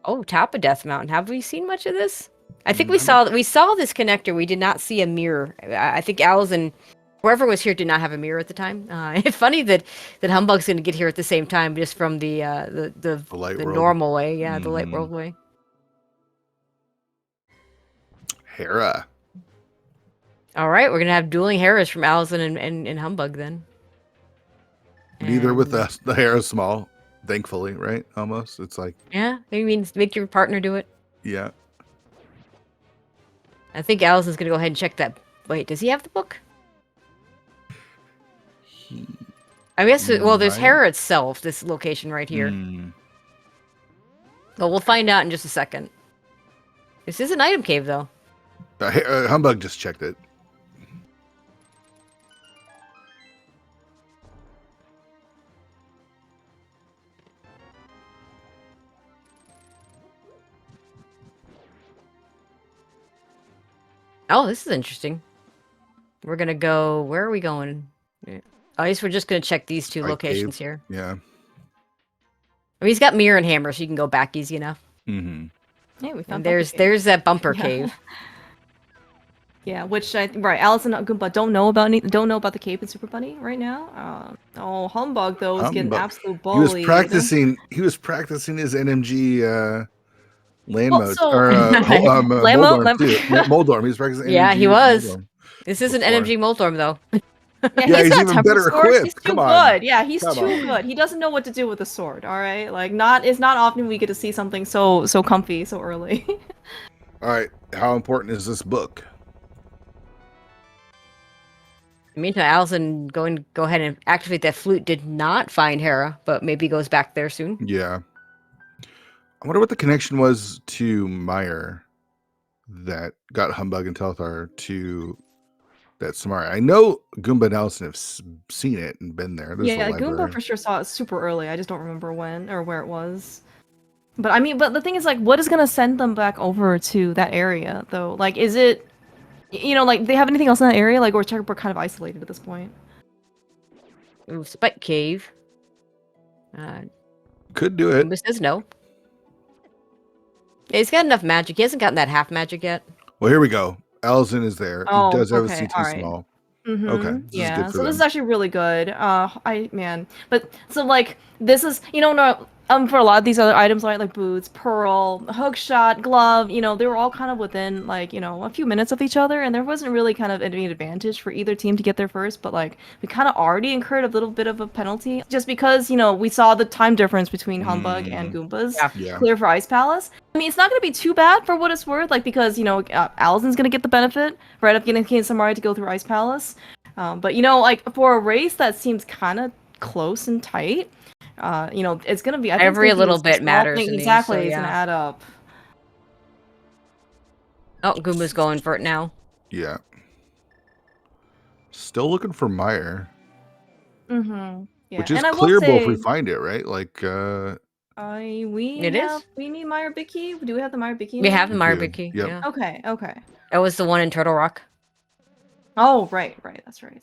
Oh, top of Death Mountain. Have we seen much of this? I think we saw this connector. We did not see a mirror. I think Alaszun, whoever was here, did not have a mirror at the time. It's funny that Humbugh's going to get here at the same time, just from the normal way. Yeah, the light world way. Hera. All right, we're gonna have dueling Heras from Alaszun and Humbugh then. Neither with the Hera small, thankfully, right? Almost, it's like maybe means make your partner do it. Yeah. I think Alaszun's gonna go ahead and check that Wait, does he have the book? I guess. Well, there's Hera itself. This location right here. Well, we'll find out in just a second. This is an item cave, though. Humbugh just checked it. Oh, this is interesting. We're gonna go. Where are we going? I guess we're just gonna check these two locations here. Yeah. I mean, he's got mirror and hammer, so you can go back easy enough. Yeah, we found. And there's that bumper cave. Yeah, which Alaszun and Goomba don't know about the cape and Super Bunny right now. Humbugh though is getting absolute bullied. He was practicing his NMG land mode so, or Moldorm too. Moldorm. He was practicing. Yeah, NMG he was. Moldorm This isn't NMG Moldorm though. Yeah, he's even better equipped. He's too good. Yeah, he's too good. He doesn't know what to do with the sword. All right, like it's not often we get to see something so comfy so early. All right, how important is this book? Meantime, Alaszun go ahead and activate that flute. Did not find Hera, but maybe goes back there soon. Yeah. I wonder what the connection was to Meyer that got Humbugh and Telethar to that Samara. I know Goomba and Alaszun have seen it and been there. Goomba for sure saw it super early. I just don't remember when or where it was. But I mean, the thing is, like, what is gonna send them back over to that area though? Like, is it, like, they have anything else in that area? Like, we're kind of isolated at this point. Ooh, Spike Cave. Could do it. Goomba says no. Yeah, he's got enough magic. He hasn't gotten that half magic yet. Well, here we go. Alaszun is there. Oh, he does have a okay, CT small. Okay. This This is actually really good. But so like this is for a lot of these other items like boots, pearl, hook shot, glove, they were all kind of within like a few minutes of each other, and there wasn't really kind of any advantage for either team to get there first. But like we kind of already incurred a little bit of a penalty just because we saw the time difference between Humbugh and Goomba's clear for Ice Palace. I mean, it's not going to be too bad for what it's worth, like because Alaszun's going to get the benefit right of getting Samurai to go through Ice Palace. But like for a race that seems kind of close and tight. It's gonna be every little bit matters. Exactly, it's gonna add up. Oh, Goomba's going for it now. Yeah. Still looking for Meyer. Yeah. Which is clearable if we find it, right? Like, we need Meyer Big Key. Do we have the Meyer Big Key? We have the Meyer Big Key. Yep. Yeah. Okay. That was the one in Turtle Rock. Oh, right. That's right.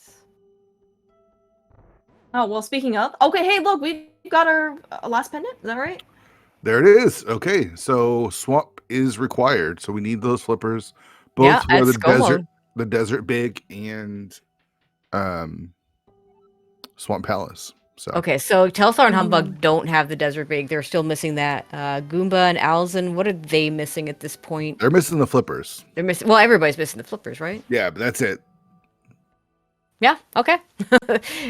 Oh, well, speaking of... Okay, hey, look, we've got our last pendant. Is that right? There it is. Okay, so swamp is required. So we need those flippers. Both for the desert big and swamp palace. So okay, so Telethar and Humbugh don't have the desert big. They're still missing that. Goomba and Alaszun, what are they missing at this point? They're missing the flippers. They're missing... Well, everybody's missing the flippers, right? Yeah, but that's it. Yeah, okay.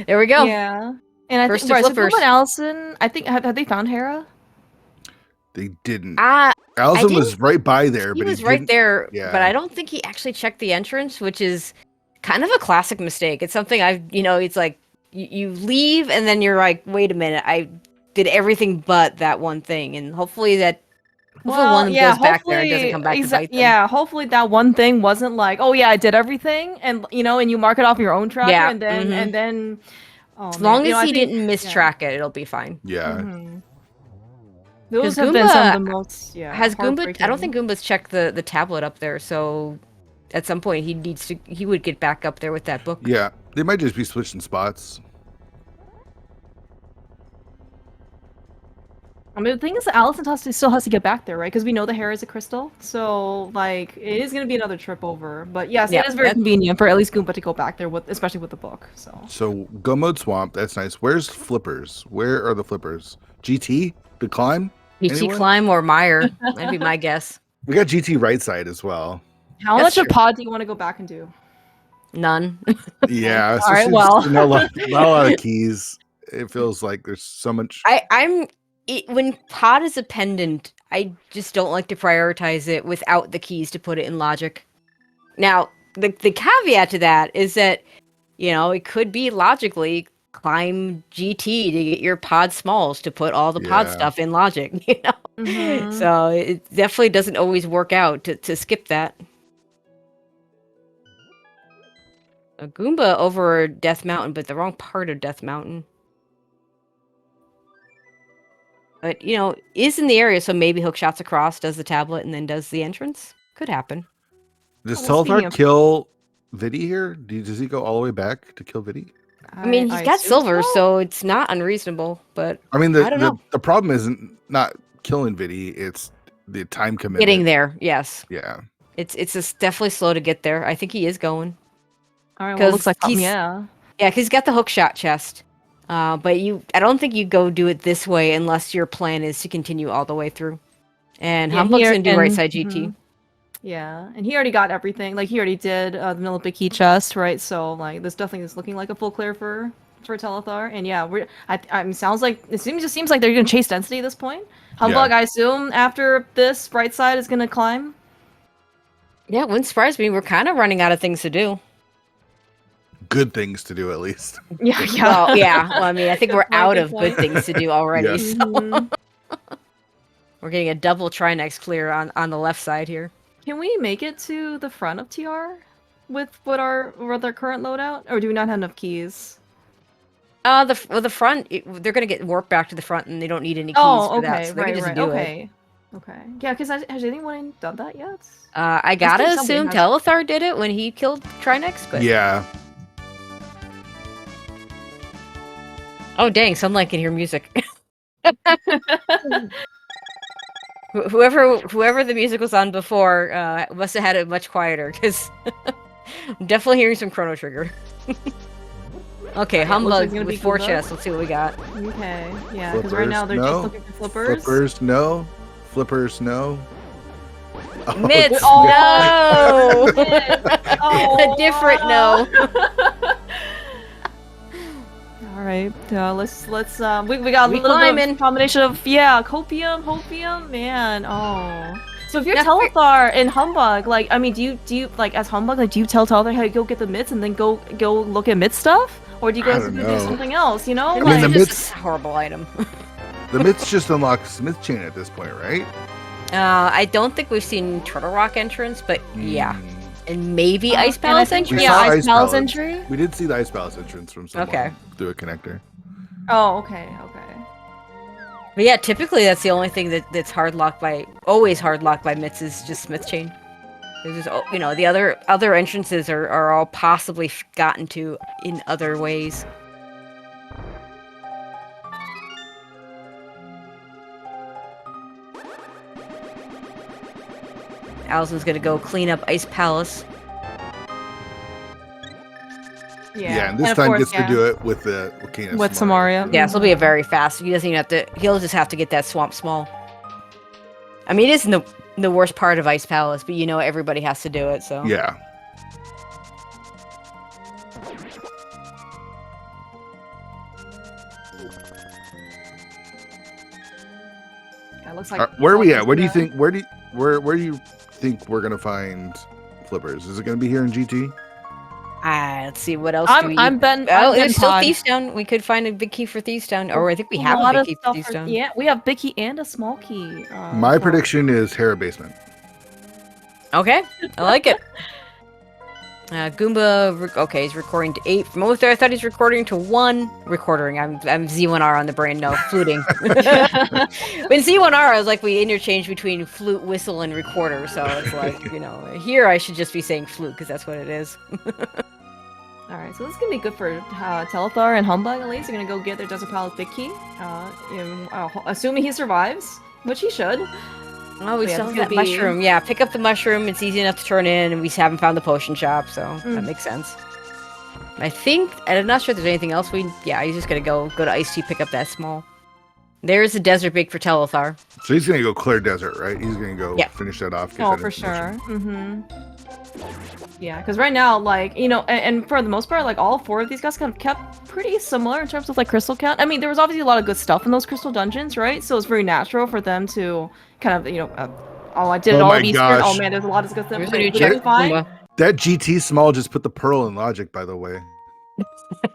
There we go. Yeah. And I think so Goomba and Alaszun, I think have they found Hera? They didn't. Alaszun was right by there, but he was right there. Yeah. But I don't think he actually checked the entrance, which is kind of a classic mistake. It's something it's like you leave and then you're like, wait a minute, I did everything but that one thing, and hopefully that. One goes back there and doesn't come back to bite them. Yeah, hopefully that one thing wasn't like, oh yeah, I did everything, and and you mark it off your own tracker, and then as long as he didn't mistrack it, it'll be fine. Yeah. Those have been some of the most has Goomba. I don't think Goomba's checked the tablet up there, so at some point he would get back up there with that book. Yeah, they might just be switching spots. I mean, the thing is, Alaszun still has to get back there, right? Because we know the hair is a crystal, so like it is going to be another trip over. But yes, it is very convenient for at least Goomba to go back there especially with the book. So go mode swamp. That's nice. Where's flippers? Where are the flippers? GT to climb? GT climb or Meyer? That'd be my guess. We got GT right side as well. How much of pod do you want to go back and do? None. Yeah. All right. Well, not a lot of keys. It feels like there's so much. When pod is a pendant, I just don't like to prioritize it without the keys to put it in logic. Now, the caveat to that is that, it could be logically climb GT to get your pod smalls to put all the pod stuff in logic, So it definitely doesn't always work out to skip that. A Goomba over Death Mountain, but the wrong part of Death Mountain. But, is in the area, so maybe hook shots across, does the tablet, and then does the entrance. Could happen. Does telethar kill Viddy here? Does he go all the way back to kill Viddy? I mean, he's got silver, so it's not unreasonable, but I mean, I don't know. The problem isn't not killing Viddy, it's the time commitment. Getting there, yes. Yeah. It's just definitely slow to get there. I think he is going. All right, well, it looks like Yeah, because he's got the hook shot chest. But I don't think you go do it this way unless your plan is to continue all the way through. And Humbugh's gonna do right side GT. Yeah, and he already got everything. Like he already did the middle big key chest, right? So like this definitely is looking like a full clear for telethar. And yeah, I mean, sounds like it just seems like they're gonna chase density at this point. Humbugh, I assume after this, right side is gonna climb. Yeah, it wouldn't surprise me. We're kind of running out of things to do. Good things to do, at least. Yeah. Well, yeah. Well, I mean, I think we're out of good things to do already. Yes. So. We're getting a double Trinex clear on the left side here. Can we make it to the front of TR with our current loadout, or do we not have enough keys? The front, they're gonna get warped back to the front, and they don't need any keys for that, so they can just do it. Okay. Yeah, because has anyone done that yet? I gotta assume telethar did it when he killed Trinex, but yeah. Oh dang! Sunlight can hear music. Whoever the music was on before must have had it much quieter, because I'm definitely hearing some Chrono Trigger. Okay, Humbugh with 4 chests. Let's see what we got. Okay, yeah, because right now they're just looking for flippers. Flippers, no. Flippers, no. Oh, Mitts, no! A different no. All right, let's we got a little bit of combination of copium, hopium, man. Oh, so if you're telethar and Humbugh, like, I mean, do you like as Humbugh, like, do you tell telethar how to go get the mitts and then go look at mitt stuff, or do you guys do something else? You know, I mean, the mitts, horrible item. The mitts just unlock Smith Chain at this point, right? I don't think we've seen Turtle Rock entrance, but yeah. And maybe Ice Palace entry? Yeah, Ice Palace entry. We did see the Ice Palace entrance from someone through a connector. Oh, okay. But yeah, typically that's the only thing that's always hard locked by mitts is just Smith Chain. There's just, the other entrances are all possibly gotten to in other ways. Alaszun's gonna go clean up Ice Palace. Yeah, and this time gets to do it with the with Samaria. Yeah, so it'll be a very fast. He doesn't even have to. He'll just have to get that swamp small. I mean, it isn't the worst part of Ice Palace, but everybody has to do it. So yeah. It looks like where are we at? Where do you think? Where do you think we're gonna find flippers? Is it gonna be here in GT? Let's see what else. I'm betting. Oh, there's still Thieves Town. We could find a big key for Thieves Town, or I think we have a big key for Thieves Town. Yeah, we have big key and a small key. My prediction is Hera Basement. Okay, I like it. Goomba, okay, he's recording to 8. From over there, I thought he's recording to 1. Recording, I'm Z1R on the brain, no, fluting. But in Z1R, I was like, we interchange between flute, whistle, and recorder, so it's like, here I should just be saying flute, because that's what it is. Alright, so this is going to be good for telethar and Humbugh, at least. They're going to go get their Desert Palace big key. Assuming he survives, which he should. Oh, we still have that mushroom. Yeah, pick up the mushroom. It's easy enough to turn in, and we haven't found the potion shop, so that makes sense. I'm not sure if there's anything else he's just gonna go to Ice Tea, pick up that small. There's a desert big for telethar. So he's gonna go clear desert, right? He's gonna go finish that off. Oh, for sure. Yeah, because right now, like, and for the most part, like, all 4 of these guys kind of kept pretty similar in terms of, like, crystal count. I mean, there was obviously a lot of good stuff in those crystal dungeons, right? So it's very natural for them to kind of, I did it all of Eastern. Oh, man, there's a lot of good stuff. They That GT small just put the pearl in logic, by the way.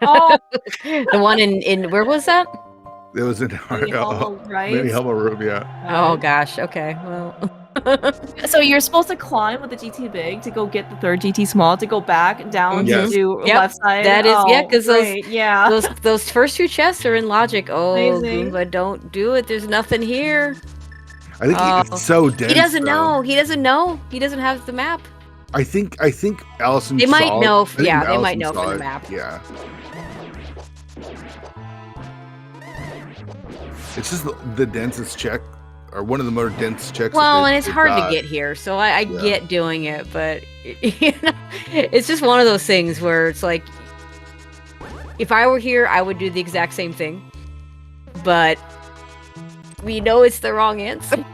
Oh, The one in where was that? It was in Mini Hummel, right? Mini Hummel room, yeah. Oh gosh. Okay. Well. So you're supposed to climb with the GT big to go get the third GT small to go back down Yes. to Yep, left side. that is because those first two chests are in logic. Oh, Amazing. Goomba, don't do it. There's nothing here. I think it's so dense. He doesn't know. He doesn't know. He doesn't have the map. I think Alaszun. They might know. They might know from the map. Yeah. It's just the densest check, or one of the more dense checks. Well, and it's hard to get here, so I get doing it, but it's just one of those things where it's like, if I were here, I would do the exact same thing, but we know it's the wrong answer.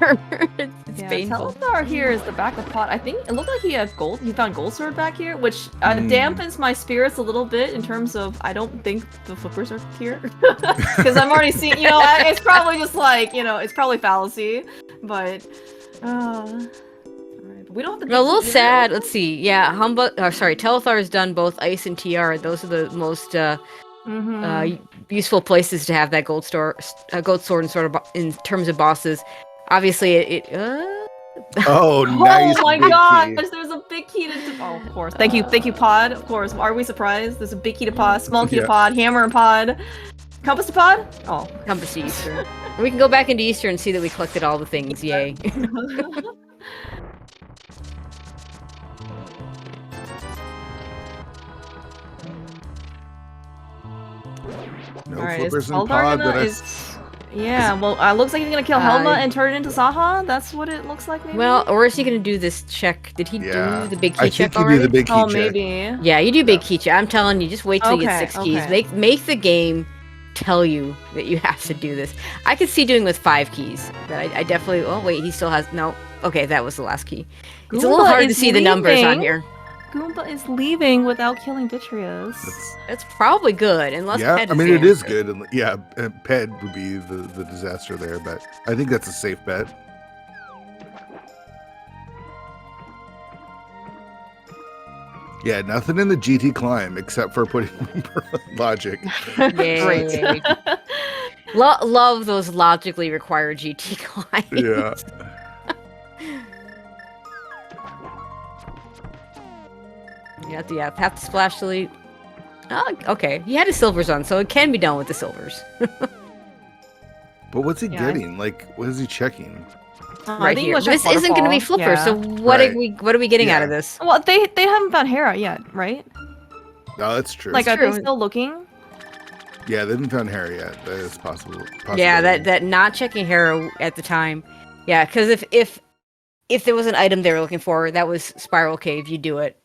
It's painful. Telethar here is the backup pot. I think it looked like he had gold. He found gold sword back here, which dampens my spirits a little bit in terms of I don't think the flippers are here because I'm already seeing. It's probably just like it's probably fallacy, but. We don't have to. A little sad. Let's see. Yeah, Telethar has done both ice and TR. Those are the most useful places to have that gold sword and sort of in terms of bosses. Obviously, Oh, nice! Oh my gosh! There's a big key to. Oh, of course. Thank you, Pod. Of course. Are we surprised? There's a big key to Pod, small key to Pod, hammer and Pod, compass to Pod. Oh, compass to Easter. We can go back into Easter and see that we collected all the things. Yay! No all right, flippers in Pod, yeah, well, looks like he's gonna kill Helma and turn it into Saha. That's what it looks like, maybe? Well, or is he gonna do this check? Did he do the big key check already? I think he did the big key check. Maybe. Yeah, you do big key check. I'm telling you, just wait till you get 6 keys. Make the game tell you that you have to do this. I could see doing with 5 keys, but I definitely... Oh, wait, he still has... No. Okay, that was the last key. Goomba, it's a little hard to see the numbers on here. Goomba is leaving without killing Vitreous. That's probably good, unless Ped I mean, it is good. And, Ped would be the disaster there, but I think that's a safe bet. Yeah, nothing in the GT climb except for putting logic. Great. Love those logically required GT climbs. Yeah. Have to splash delete. Oh, okay. He had his silvers on, so it can be done with the silvers. But what's he getting? Like, what is he checking? Right here. This isn't going to be flipper, so what are we getting out of this? Well, they haven't found Hera yet, right? No, that's true. Like, are they still looking? Yeah, they haven't found Hera yet. That is possible. Yeah, that not checking Hera at the time. Yeah, because if there was an item they were looking for, that was Spiral Cave, you do it.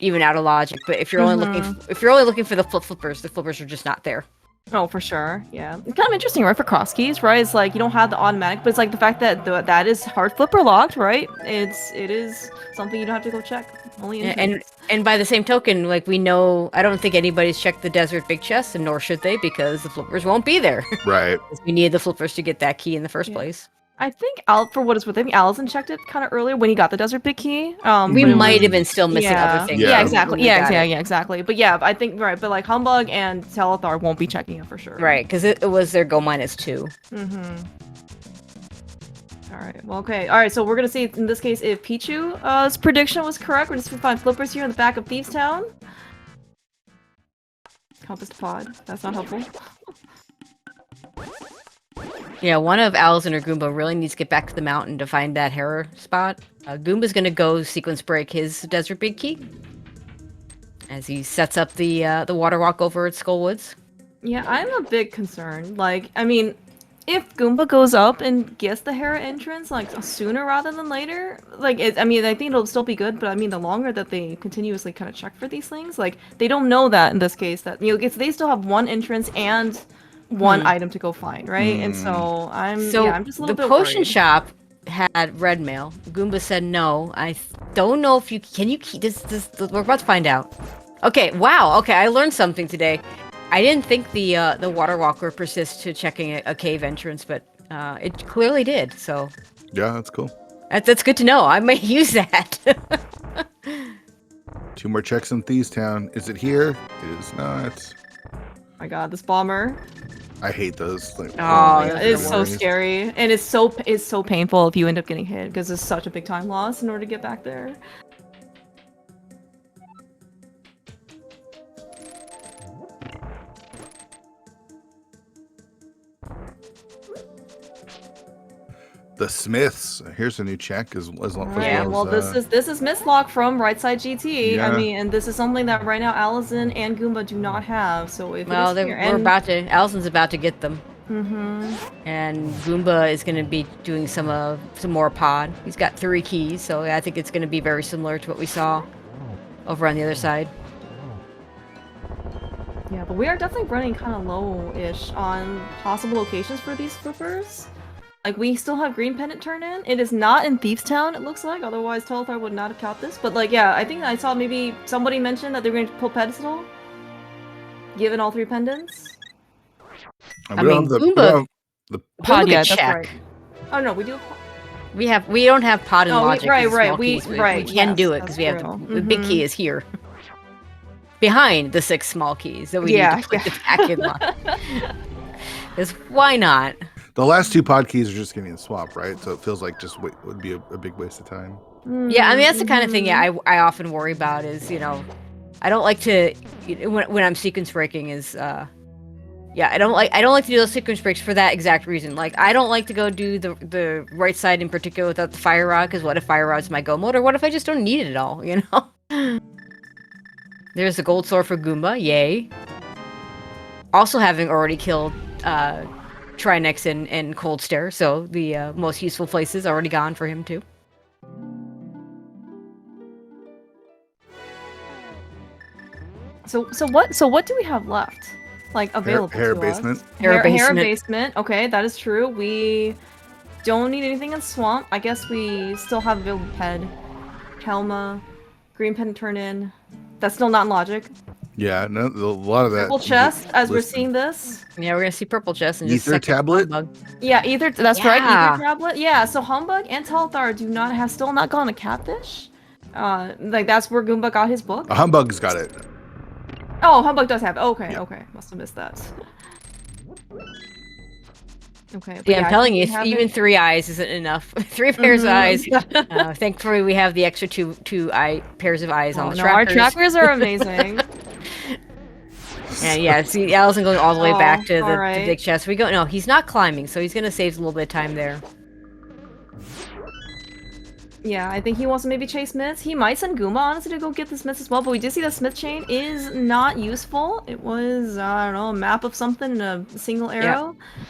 Even out of logic, but if you're only looking for the flippers, the flippers are just not there. Oh, for sure. Yeah, it's kind of interesting, right? For Crosskeys, right? It's like you don't have the automatic, but it's like the fact that that is hard flipper locked, right? It is something you don't have to go check. Only and by the same token, like we know, I don't think anybody's checked the desert big chest, and nor should they, because the flippers won't be there. Right. We needed the flippers to get that key in the first place. I think for what it's worth, I think Alaszun checked it kind of earlier when he got the desert big key. We might have been still missing other things. Yeah, exactly. Yeah, exactly. But yeah, I think right. But like Humbugh and Telethar won't be checking it for sure. Right, because it was their go -2. All right. Well, okay. All right. So we're gonna see in this case if Pichu's prediction was correct. We're just gonna find flippers here in the back of Thieves Town. Compass to Pod. That's not helpful. Yeah, one of Alaszun or Goomba really needs to get back to the mountain to find that Hera spot. Goomba's gonna go sequence break his desert big key as he sets up the water walk over at Skull Woods. Yeah, I'm a bit concerned. Like, I mean, if Goomba goes up and gets the Hera entrance like sooner rather than later, like I mean, I think it'll still be good. But I mean, the longer that they continuously kind of check for these things, like they don't know that in this case that they still have one entrance and one item to go find, right? And so I'm just a little bit The potion worried. shop had red mail. Goomba said no. I don't know if you keep this. We're about to find out. Okay, wow. Okay, I learned something today. I didn't think the water walk would persist to checking a cave entrance, but it clearly did. So yeah, that's cool. That's good to know. I might use that. 2 more checks in Thieves Town. Is it here? It is not. My God, this bomber. I hate those. Like, Yeah, it's so scary, and it's so painful if you end up getting hit because it's such a big time loss in order to get back there. The Smiths. Here's a new check as well. Yeah, well, this is Mistlock from Right Side GT. Yeah. I mean, and this is something that right now Alaszun and Goomba do not have. So if Alassun's about to get them. And Goomba is going to be doing some more pod. He's got 3 keys, so I think it's going to be very similar to what we saw over on the other side. Yeah, but we are definitely running kind of low-ish on possible locations for these flippers. Like, we still have Green Pendant turn in. It is not in Thieves Town, it looks like. Otherwise, telethar would not have caught this. But, like, yeah, I think I saw maybe somebody mention that they were going to pull Pedestal. Given all 3 pendants. I mean, Goomba pod, yeah, check. That's right. Oh, no, we do. We don't have pod and logic. Right. We can do it because we have the big key is here. Behind the 6 small keys that we need to put the pack in lock. Because why not? The last 2 pod keys are just getting swapped, right? So it feels like just would be a big waste of time. Yeah, I mean that's the kind of thing. I often worry about is I don't like to when I'm sequence breaking is I don't like to do those sequence breaks for that exact reason. Like I don't like to go do the right side in particular without the fire rod because what if fire rod's my go mode or what if I just don't need it at all? There's the gold sword for Goomba, yay. Also having already killed Trinex and Cold Stare, so the most useful places already gone for him too. So what do we have left? Like available Hair to basement. us? Hair basement. Okay, that is true. We don't need anything in swamp. I guess we still have available Ped, Helma, Green Pen turn in. That's still not in logic. Yeah, no, a lot of that. Purple chest, as we're seeing this. Yeah, we're gonna see purple chest and Ether just second tablet. Humbugh. Yeah, Ether. That's right, Ether tablet. Yeah, so Humbugh and telethar do not have still not gone to Catfish. Like that's where Goomba got his book. Humbugh's got it. Oh, Humbugh does have it. Okay, okay, must have missed that. Okay. Yeah, I'm telling you, even 3 eyes isn't enough. 3 pairs of eyes. Thankfully, we have the extra two pairs of eyes on the trackers. Our trackers are amazing. And yeah, see Alaszun going all the way back to the big chest. We go. No, he's not climbing, so he's gonna save a little bit of time there. Yeah, I think he wants to maybe chase Smiths. He might send Goomba, honestly, to go get the Smiths as well, but we did see that Smith chain is not useful. It was, I don't know, a map of something, a single arrow. Yeah.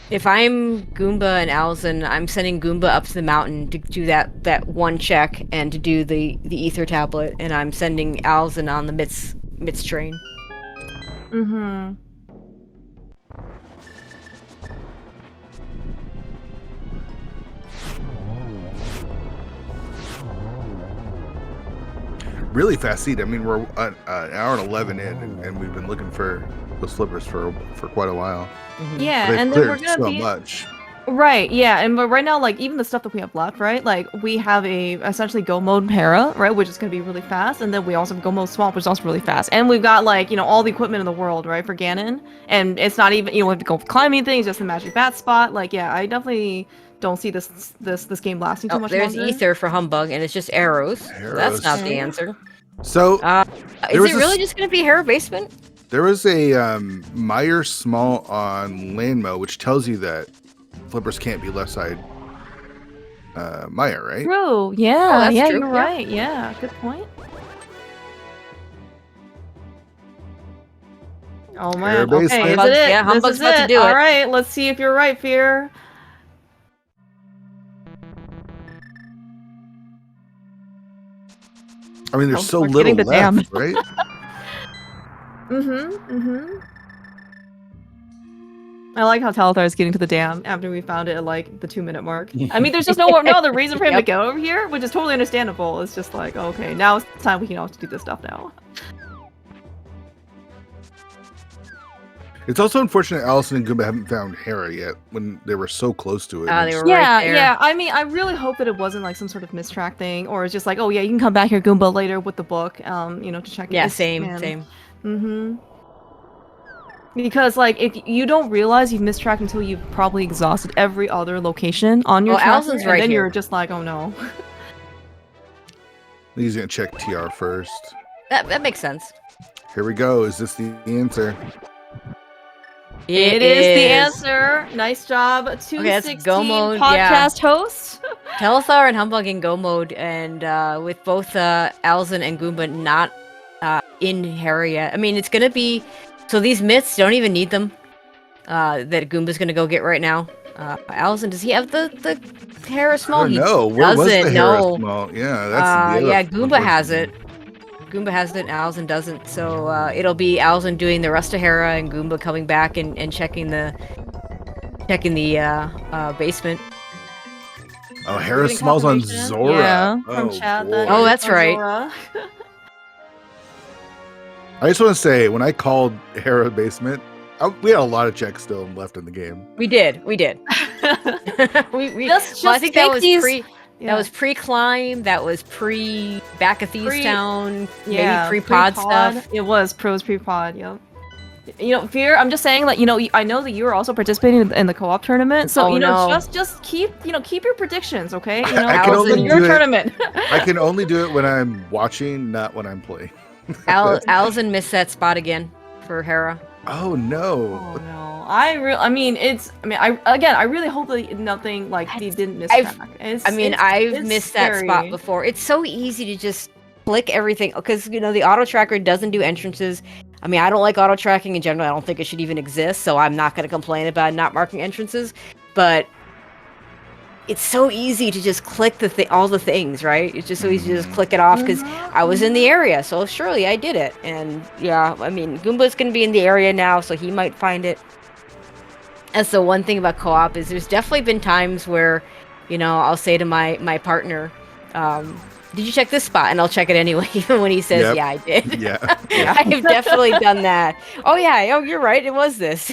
If I'm Goomba and Alaszun, I'm sending Goomba up to the mountain to do that one check and to do the ether tablet, and I'm sending Alaszun on the Mitz train. Mm-hmm. Really fast seed. I mean, we're an hour and 11 in, and we've been looking for those flippers for quite a while. Mm-hmm. Yeah, and then we're gonna be much. Right, yeah, but right now, like, even the stuff that we have left, right? Like, we have essentially Go Mode Hera, right, which is gonna be really fast, and then we also have Go Mode Swamp, which is also really fast. And we've got, like, all the equipment in the world, right, for Ganon. And it's not even, we have to go climbing things, just the magic bat spot. Like, yeah, I definitely don't see this game lasting too much there's longer. Ether for Humbugh, and it's just arrows. So that's not the answer. So, is it really just gonna be Hera Basement? There was a Meyer Small on Landmo, which tells you that flippers can't be left side Meyer, right? True. Yeah. Yeah, true. You're right. Yeah. Good point. Oh man. Okay. Is it? Yeah, Humbugh's about to do it. All right. Let's see if you're right, Fear. I mean, there's so little left, right? I like how telethar is getting to the dam after we found it at like the 2-minute mark. I mean, there's just no other reason for him to go over here, which is totally understandable. It's just like, okay, now it's time we can also do this stuff now. It's also unfortunate Alaszun and Goomba haven't found Hera yet when they were so close to it. They were right there. Yeah. I mean, I really hope that it wasn't like some sort of mistrack thing, or it's just like, oh yeah, you can come back here, Goomba, later with the book, to check it. Yeah, same. Mm-hmm. Because like, if you don't realize you've mistracked until you've probably exhausted every other location on your tracker, Alaszun's and right then here. You're just like, oh no. He's gonna check TR first. That makes sense. Here we go. Is this the answer? It is the answer. Nice job, 216 Go mode, podcast host. Telethar and Humbugh in Go mode, and with both Alaszun and Goomba not in Hera yet. I mean, it's gonna be so these myths don't even need them. That Goomba's gonna go get right now. Alaszun, does he have the Hera small? No, where was the Hera small? Yeah, that's the other Goomba has it. Goomba has it, and Alaszun doesn't. So it'll be Alaszun doing the rest of Hera, and Goomba coming back and checking the basement. Oh, Hera Small's on Zora. Yeah, from chat. That's right. I just want to say, when I called Hera basement, we had a lot of checks still left in the game. We did. I think that was That was pre-climb. That was pre-back of Thieves Town. Maybe pre-pod stuff. It was pre-pod. Yep. Fear. I'm just saying, like, I know that you were also participating in the co-op tournament, so just keep your predictions, okay? I can only your tournament. I can only do it when I'm watching, not when I'm playing. Alaszun missed that spot again for Hera. Oh no. Oh no. I really hope that nothing like he didn't miss track. I've missed that spot before. It's so easy to just click everything because the auto tracker doesn't do entrances. I mean, I don't like auto tracking in general. I don't think it should even exist, so I'm not going to complain about not marking entrances. But it's so easy to just click all the things, right? It's just so easy to just click it off because I was in the area, so surely I did it. And yeah, I mean, Goomba's going to be in the area now, so he might find it. That's the one thing about co-op is there's definitely been times where, I'll say to my partner, did you check this spot? And I'll check it anyway, even when he says, yeah, I did. Yeah. I've definitely done that. Oh, yeah. Oh, you're right. It was this.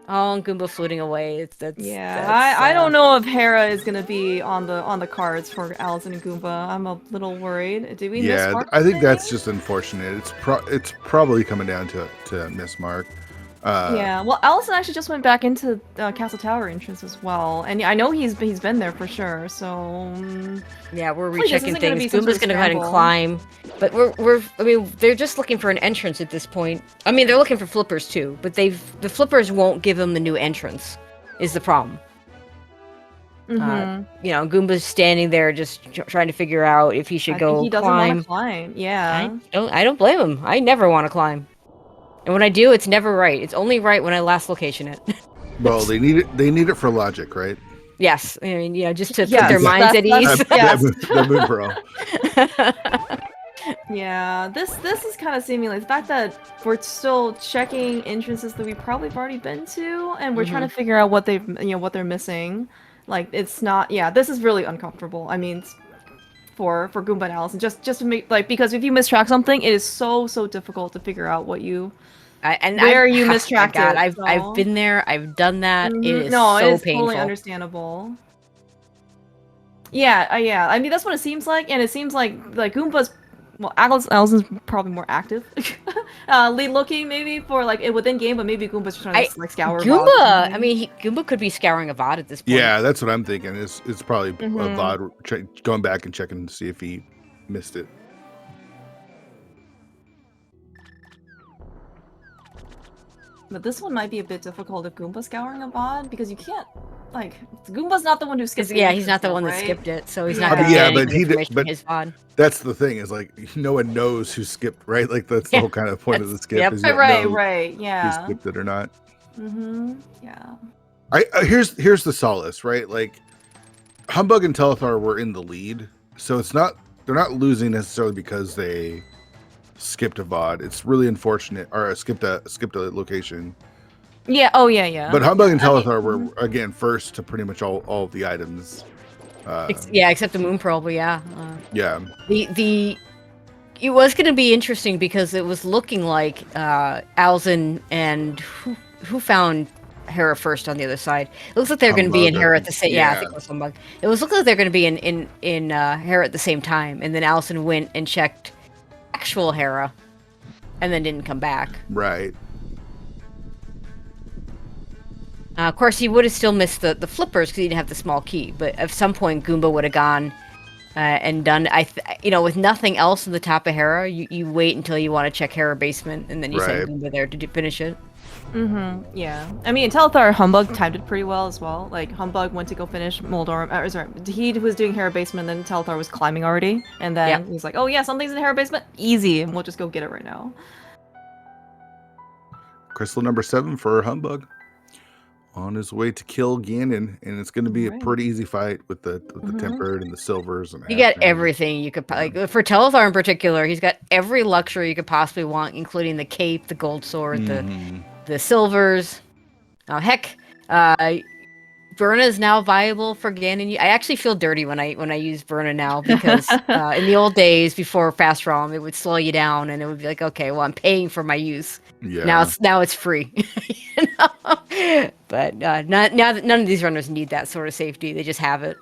Oh, and Goomba floating away. I don't know if Hera is gonna be on the cards for Alaszun and Goomba. I'm a little worried. Did we miss Mark? I think that's just unfortunate. It's probably coming down to miss Mark. Well, Alaszun actually just went back into Castle Tower entrance as well, and I know he's been there for sure. So we're rechecking things. Goomba's gonna go ahead and climb, but they're just looking for an entrance at this point. I mean, they're looking for flippers too, but the flippers won't give them the new entrance. Is the problem? Goomba's standing there just trying to figure out if he should go he doesn't want to climb. Yeah, I don't blame him. I never want to climb. And when I do, it's never right. It's only right when I last location it. Well, they need it. They need it for logic, right? Yes, I mean, just to put their minds at ease. The Moon Pro. Yeah, this is kind of seeming like the fact that we're still checking entrances that we probably have already been to, and we're trying to figure out what they're missing. Like, it's not. Yeah, this is really uncomfortable. I mean, for Goomba and Alaszun, just to make because if you mistrack something, it is so difficult to figure out what you. You mistracked it. I've been there. I've done that. It is it is painful. Totally understandable. Yeah. I mean, that's what it seems like, and it seems like Goomba's. Well, Alaszun's probably more active, lead looking maybe for within game, but maybe Goomba's trying to scour. Goomba, Goomba could be scouring a VOD at this point. Yeah, that's what I'm thinking. It's probably a VOD going back and checking to see if he missed it. But this one might be a bit difficult if Goomba's scouring a VOD because you can't. Goomba's not the one who skipped it. Yeah, he's not the one that skipped it, so he's not going to get any information from his VOD. That's the thing, is no one knows who skipped, right? That's the whole kind of point of the skip. Is right, yeah. Who skipped it or not. Yeah. Here's the solace, right? Humbugh and Telethar were in the lead, so they're not losing necessarily because they skipped a VOD. It's really unfortunate, or skipped a location. Yeah. Oh yeah. But Humbugh and Telethar were again first to pretty much all of the items. Except the Moon Pearl, but yeah. Yeah. The it was going to be interesting because it was looking like Alaszun and who found Hera first on the other side. It looks like they're going to be in Hera at the same. Yeah, I think it was Humbugh. It was looking like they're going to be in Hera at the same time, and then Alaszun went and checked actual Hera, and then didn't come back. Right. Of course, he would have still missed the flippers because he didn't have the small key. But at some point, Goomba would have gone and done. With nothing else in the top of Hera, you wait until you want to check Hera basement, and then you send Goomba there to finish it. Yeah. I mean, telethar Humbugh timed it pretty well as well. Like, Humbugh went to go finish Moldor. Sorry, he was doing Hera basement, and then telethar was climbing already. And then he's like, oh yeah, something's in Hera basement. Easy. And we'll just go get it right now. Crystal number 7 for Humbugh. On his way to kill Ganon, and it's going to be a pretty easy fight with the tempered and the silvers. And you got everything you could like for telethar in particular. He's got every luxury you could possibly want, including the cape, the gold sword, the silvers. Oh heck, Verna is now viable for Ganon. I actually feel dirty when I use Verna now because in the old days before Fast ROM, it would slow you down, and it would be like, okay, well I'm paying for my use. Yeah. Now it's free. But none of these runners need that sort of safety. They just have it.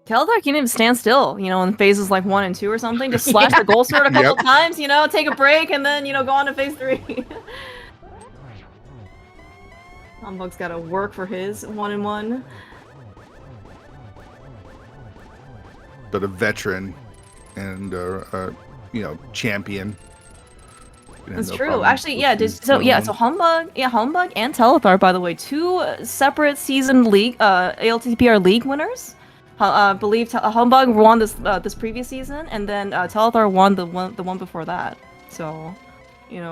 Telethar can't even stand still, in phases like 1 and 2 or something. Just slash the gold sword a couple times, take a break, and then, go on to phase 3. Humbugh's gotta work for his 1-1. But a veteran and champion. That's true. Actually, yeah. So Humbugh and telethar, by the way, 2 separate season league ALTPR league winners. I believe Humbugh won this previous season, and then telethar won the one before that. So,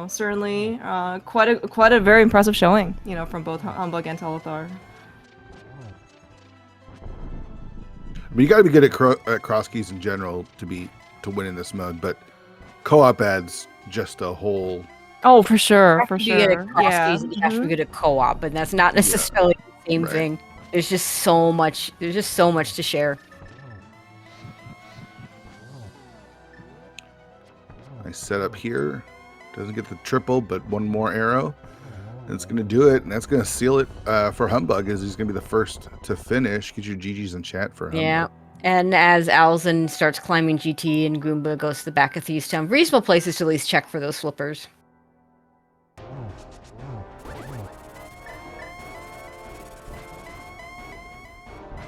certainly quite a very impressive showing, from both Humbugh and telethar. I mean, you got to be good at Crosskeys in general to win in this mode, but co-op adds just a whole. Oh, for sure, You have to be good at co-op, but that's not necessarily the same thing. There's just so much. There's just so much to share. Nice setup here. Doesn't get the triple, but one more arrow. And it's going to do it, and that's going to seal it for Humbugh, as he's going to be the first to finish. Get your GGs in chat for Humbugh. Yeah. And as Alaszun starts climbing GT and Goomba goes to the back of Thieves Town, reasonable places to at least check for those flippers.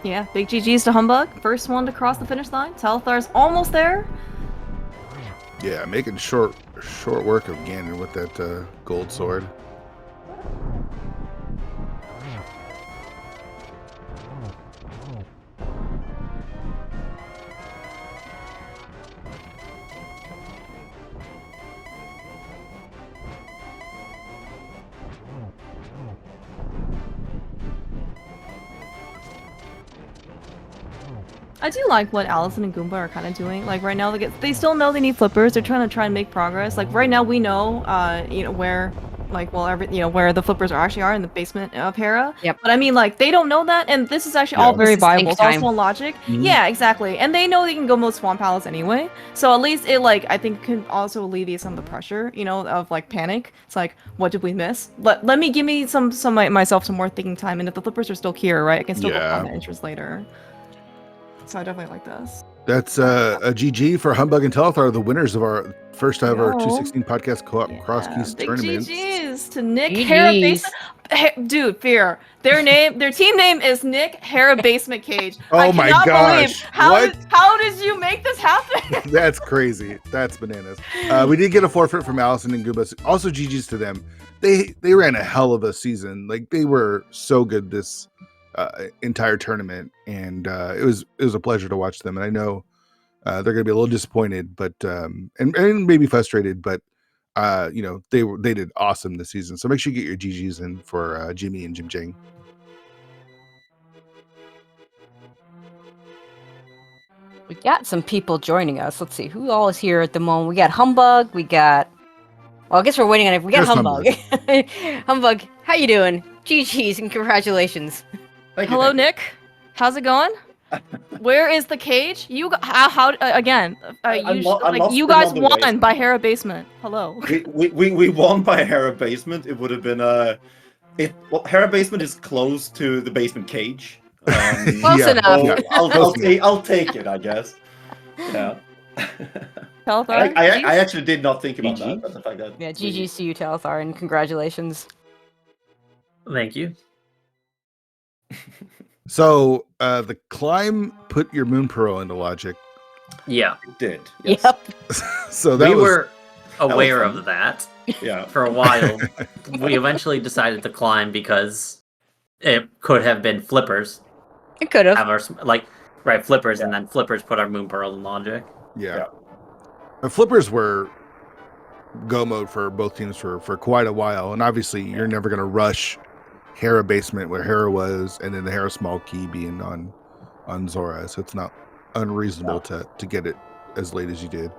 Yeah, big GGs to Humbugh. First one to cross the finish line. Telethar's almost there. Yeah, making short work of Ganon with that gold sword. I do like what Alaszun and Goomba are kind of doing. Like right now, they still know they need flippers. They're trying to make progress. Like right now, we know, where, where the flippers actually are in the basement of Hera. Yep. But I mean, like they don't know that, and this is actually all very viable. It's also logic. Yeah, exactly. And they know they can go most Swamp Palace anyway. So at least it I think can also alleviate some of the pressure, of panic. It's like, what did we miss? Give me myself some more thinking time. And if the flippers are still here, right, I can still go on the interest later. So I definitely like this. That's a GG for Humbugh and Telethar, the winners of our first ever 216 podcast co-op Crosskeys tournament. GGs to Nick Hera Basement. Hey, dude, Fear. Their team name is Nick Hera Basement Cage. Oh my gosh! How did you make this happen? That's crazy. That's bananas. We did get a forfeit from Alaszun and Goomba. Also, GGs to them. They ran a hell of a season. Like they were so good this entire tournament, and it was a pleasure to watch them. And I know they're going to be a little disappointed, but and maybe frustrated, but they did awesome this season. So make sure you get your GGs in for Jimmy and Jim Jing. We got some people joining us. Let's see who all is here at the moment. We got Humbugh. Well, I guess we're waiting on it. We got Humbugh. Humbugh, how you doing? GGs and congratulations. Hello, Nick. How's it going? Where is the cage? How again? You guys won by Hera basement. Hello. We won by Hera basement. It would have been Hera basement is close to the basement cage. Close enough. So I'll take it, I guess. Yeah. Telethar? I actually did not think about that, but the fact that GG's to you, Telethar, and congratulations. Thank you. So the climb put your moon pearl into logic. Yeah, it did. Yes. Yep. So we were aware of that. Yeah. For a while, we eventually decided to climb because it could have been flippers. It could have. Flippers, and then flippers put our moon pearl in logic. Yeah. Flippers were go mode for both teams for quite a while, and obviously you're never going to rush Hera basement where Hera was, and then the Hera small key being on Zora, so it's not unreasonable to get it as late as you did.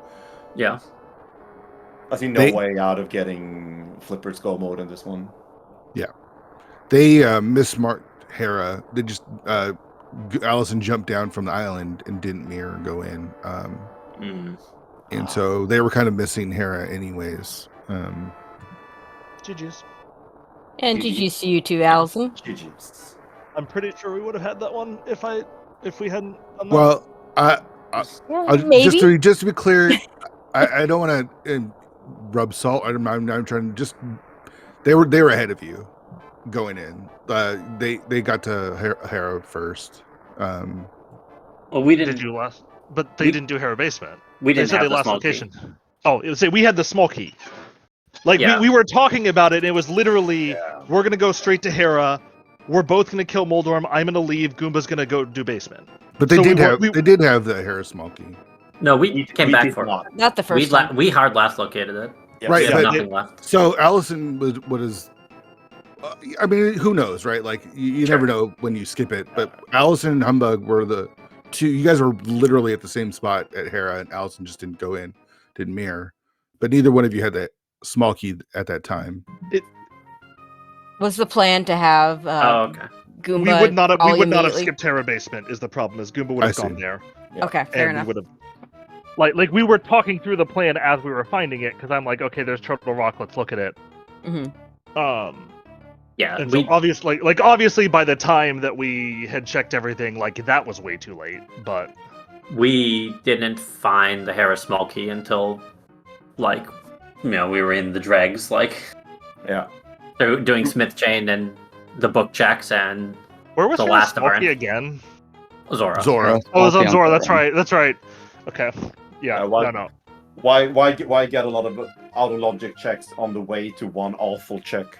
Yeah. I see no way out of getting Flippers go mode in this one. Yeah. They mismarked Hera. They just Alaszun jumped down from the island and didn't mirror and go in. And so they were kind of missing Hera anyways. GG's. And GG's to you too, Alaszun. GG's. I'm pretty sure we would have had that one if we hadn't done that. Well, maybe. just to be clear, I don't want to rub salt. I'm trying to just. They were ahead of you going in. They got to Hera first. Well, we didn't do last, but they didn't do Hera basement. We didn't have the last small location. Key. Oh, it was we had the small key. We were talking about it, and it was literally we're gonna go straight to Hera. We're both gonna kill Moldorm. I'm gonna leave. Goomba's gonna go do basement. But they did have the Hera small key. No, we came back for it. Not the first time. We hard last located it. Yep. Right. We have nothing left. So Alaszun was I mean, who knows, right? Like you never know when you skip it. But Alaszun and Humbugh were the two. You guys were literally at the same spot at Hera, and Alaszun just didn't go in, didn't mirror. But neither one of you had that small key at that time. Was the plan to have okay. Goomba? We would not have skipped Hera basement. Is the problem? Is Goomba would have gone there? Yeah. Okay, fair and enough. We would have, like we were talking through the plan as we were finding it, because I'm like, okay, there's Turtle Rock. Let's look at it. Yeah. And so obviously, by the time that we had checked everything, that was way too late. But we didn't find the Hera small key until, we were in the dregs, doing Smith Chain and the book checks and where was the Hera last of small our key again? Zora. Zora. Oh, it was on Zora. That's right. Okay. Yeah. No. Why get a lot of out of logic checks on the way to one awful check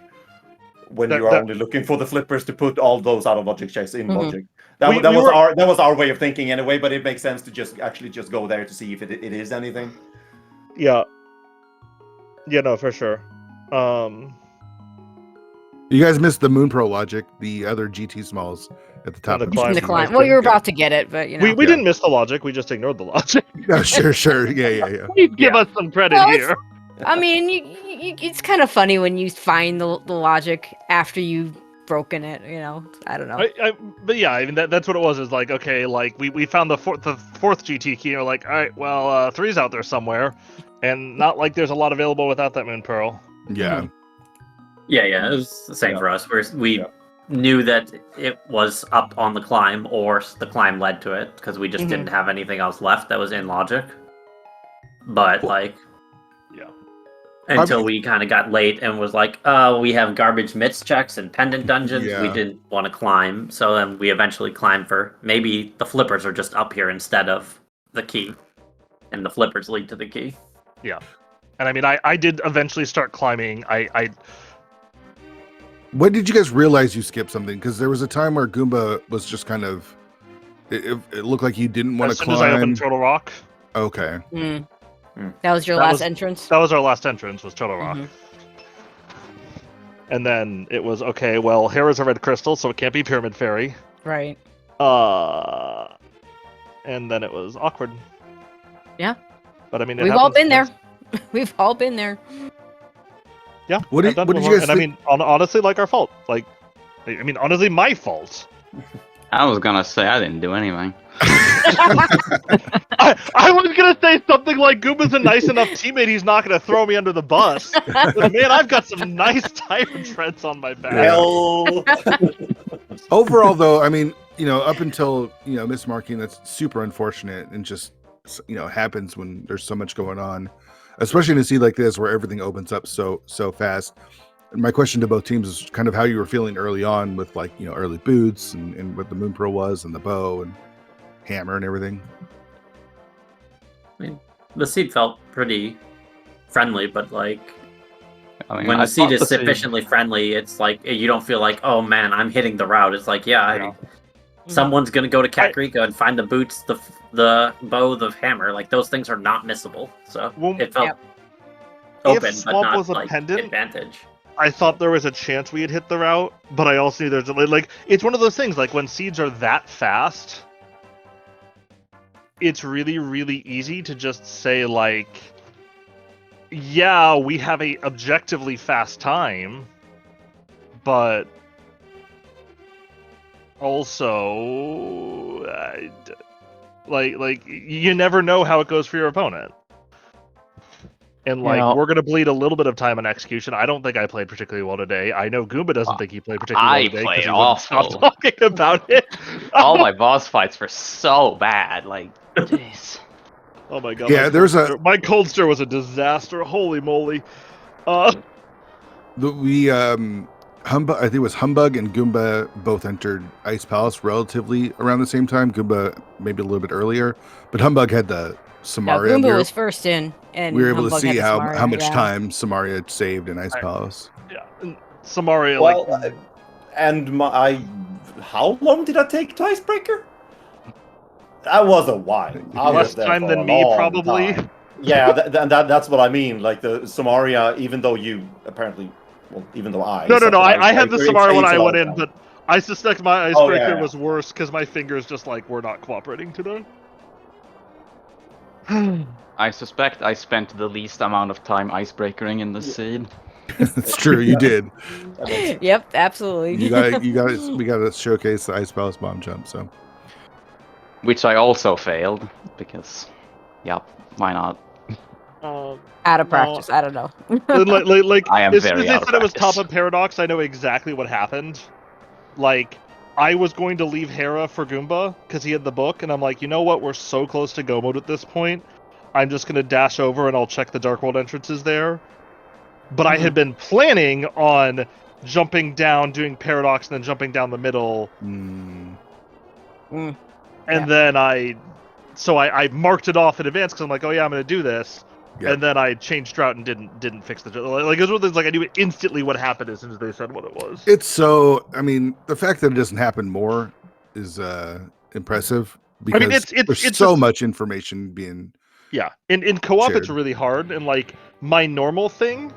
when you are only looking for the flippers to put all those out of logic checks in logic? That was our way of thinking anyway. But it makes sense to just go there to see if it is anything. Yeah. Yeah. No, for sure. You guys missed the Moon Pro logic, the other GT smalls at the top of the climb. Well, you were about to get it, but we didn't miss the logic. We just ignored the logic. No, sure. Yeah. Please give us some credit here. I mean, it's kind of funny when you find the logic after you've broken it. I don't know. But yeah, I mean that's what it was. Is okay, we found the fourth GT key. And we're like, all right, well, 3's out there somewhere, and not like there's a lot available without that Moon Pearl. Yeah. Yeah, it was the same for us. We knew that it was up on the climb, or the climb led to it, because we just didn't have anything else left that was in logic. But until we kind of got late and was like, we have garbage myths checks and pendant dungeons. We didn't want to climb, so then we eventually climbed for maybe the flippers are just up here instead of the key, and the flippers lead to the key. Yeah, and I mean, I did eventually start climbing. When did you guys realize you skipped something? Because there was a time where Goomba was just kind of, it looked like he didn't want to climb. As soon as I opened Turtle Rock. Okay. That was your last entrance? That was our last entrance, was Turtle Rock. And then it was, okay, well, Hera's a red crystal, so it can't be Pyramid Fairy. Right. And then it was awkward. Yeah. But I mean, we've all been there. We've all been there. Yeah. What did you guys think? I mean, honestly, our fault. Honestly, my fault. I was gonna say I didn't do anything. I was gonna say something like Goomba's a nice enough teammate, he's not gonna throw me under the bus. But man, I've got some nice tire treads on my back. Hell. Overall, though, I mean, up until mismarking, that's super unfortunate and just happens when there's so much going on, especially in a seed like this where everything opens up so fast. And my question to both teams is kind of how you were feeling early on with early boots and what the Moon Pearl was and the bow and hammer and everything. I mean, the seed felt pretty friendly, but when I the seed is thought the sufficiently friendly, it's like you don't feel like, oh man, I'm hitting the route. It's like, someone's gonna go to Kakrika and find the boots, the bow, the hammer. Like those things are not missable. So it felt open, but Swamp not was a like pendant, advantage. I thought there was a chance we had hit the route, but I also knew there's it's one of those things, like when seeds are that fast, it's really, really easy to just say yeah, we have a objectively fast time, but also you never know how it goes for your opponent. And we're gonna bleed a little bit of time on execution. I don't think I played particularly well today. I know Goomba doesn't think he played particularly well today because he wouldn't stop talking about it. All my boss fights were so bad. Jeez. Oh my god. Yeah, my cold stir was a disaster. Holy moly. Humbug, I think it was Humbug and Goomba both entered Ice Palace relatively around the same time. Goomba maybe a little bit earlier, but Humbug had the Samaria. Goomba was first in, and we were able Humbug to see how much yeah. time Samaria saved in Ice Palace. Yeah, Samaria. How long did that take to Icebreaker? That was a while. Less time than me, probably. Time. Yeah, that's what I mean. Like the Samaria, even though you apparently. Well, even though I had the Samaria when I went in, but I suspect my icebreaker was worse because my fingers just were not cooperating today. I suspect I spent the least amount of time icebreakering in the seed. That's true, you did. Yep, absolutely. We got to showcase the Ice Palace bomb jump, so. Which I also failed because, why not? Out of practice, I don't know. I am as very soon as they out of said it was practice. top of Paradox, I know exactly what happened. I was going to leave Hera for Goomba because he had the book, and I'm like, you know what? We're so close to go mode at this point. I'm just gonna dash over and I'll check the Dark World entrances there. But I had been planning on jumping down, doing Paradox, and then jumping down the middle. And then I marked it off in advance because I'm like, oh yeah, I'm gonna do this. Yep. And then I changed route and didn't fix the it was one of those things I knew instantly what happened as soon as they said what it was. It's so the fact that it doesn't happen more is impressive because there's so much information being in co-op shared. It's really hard, and my normal thing,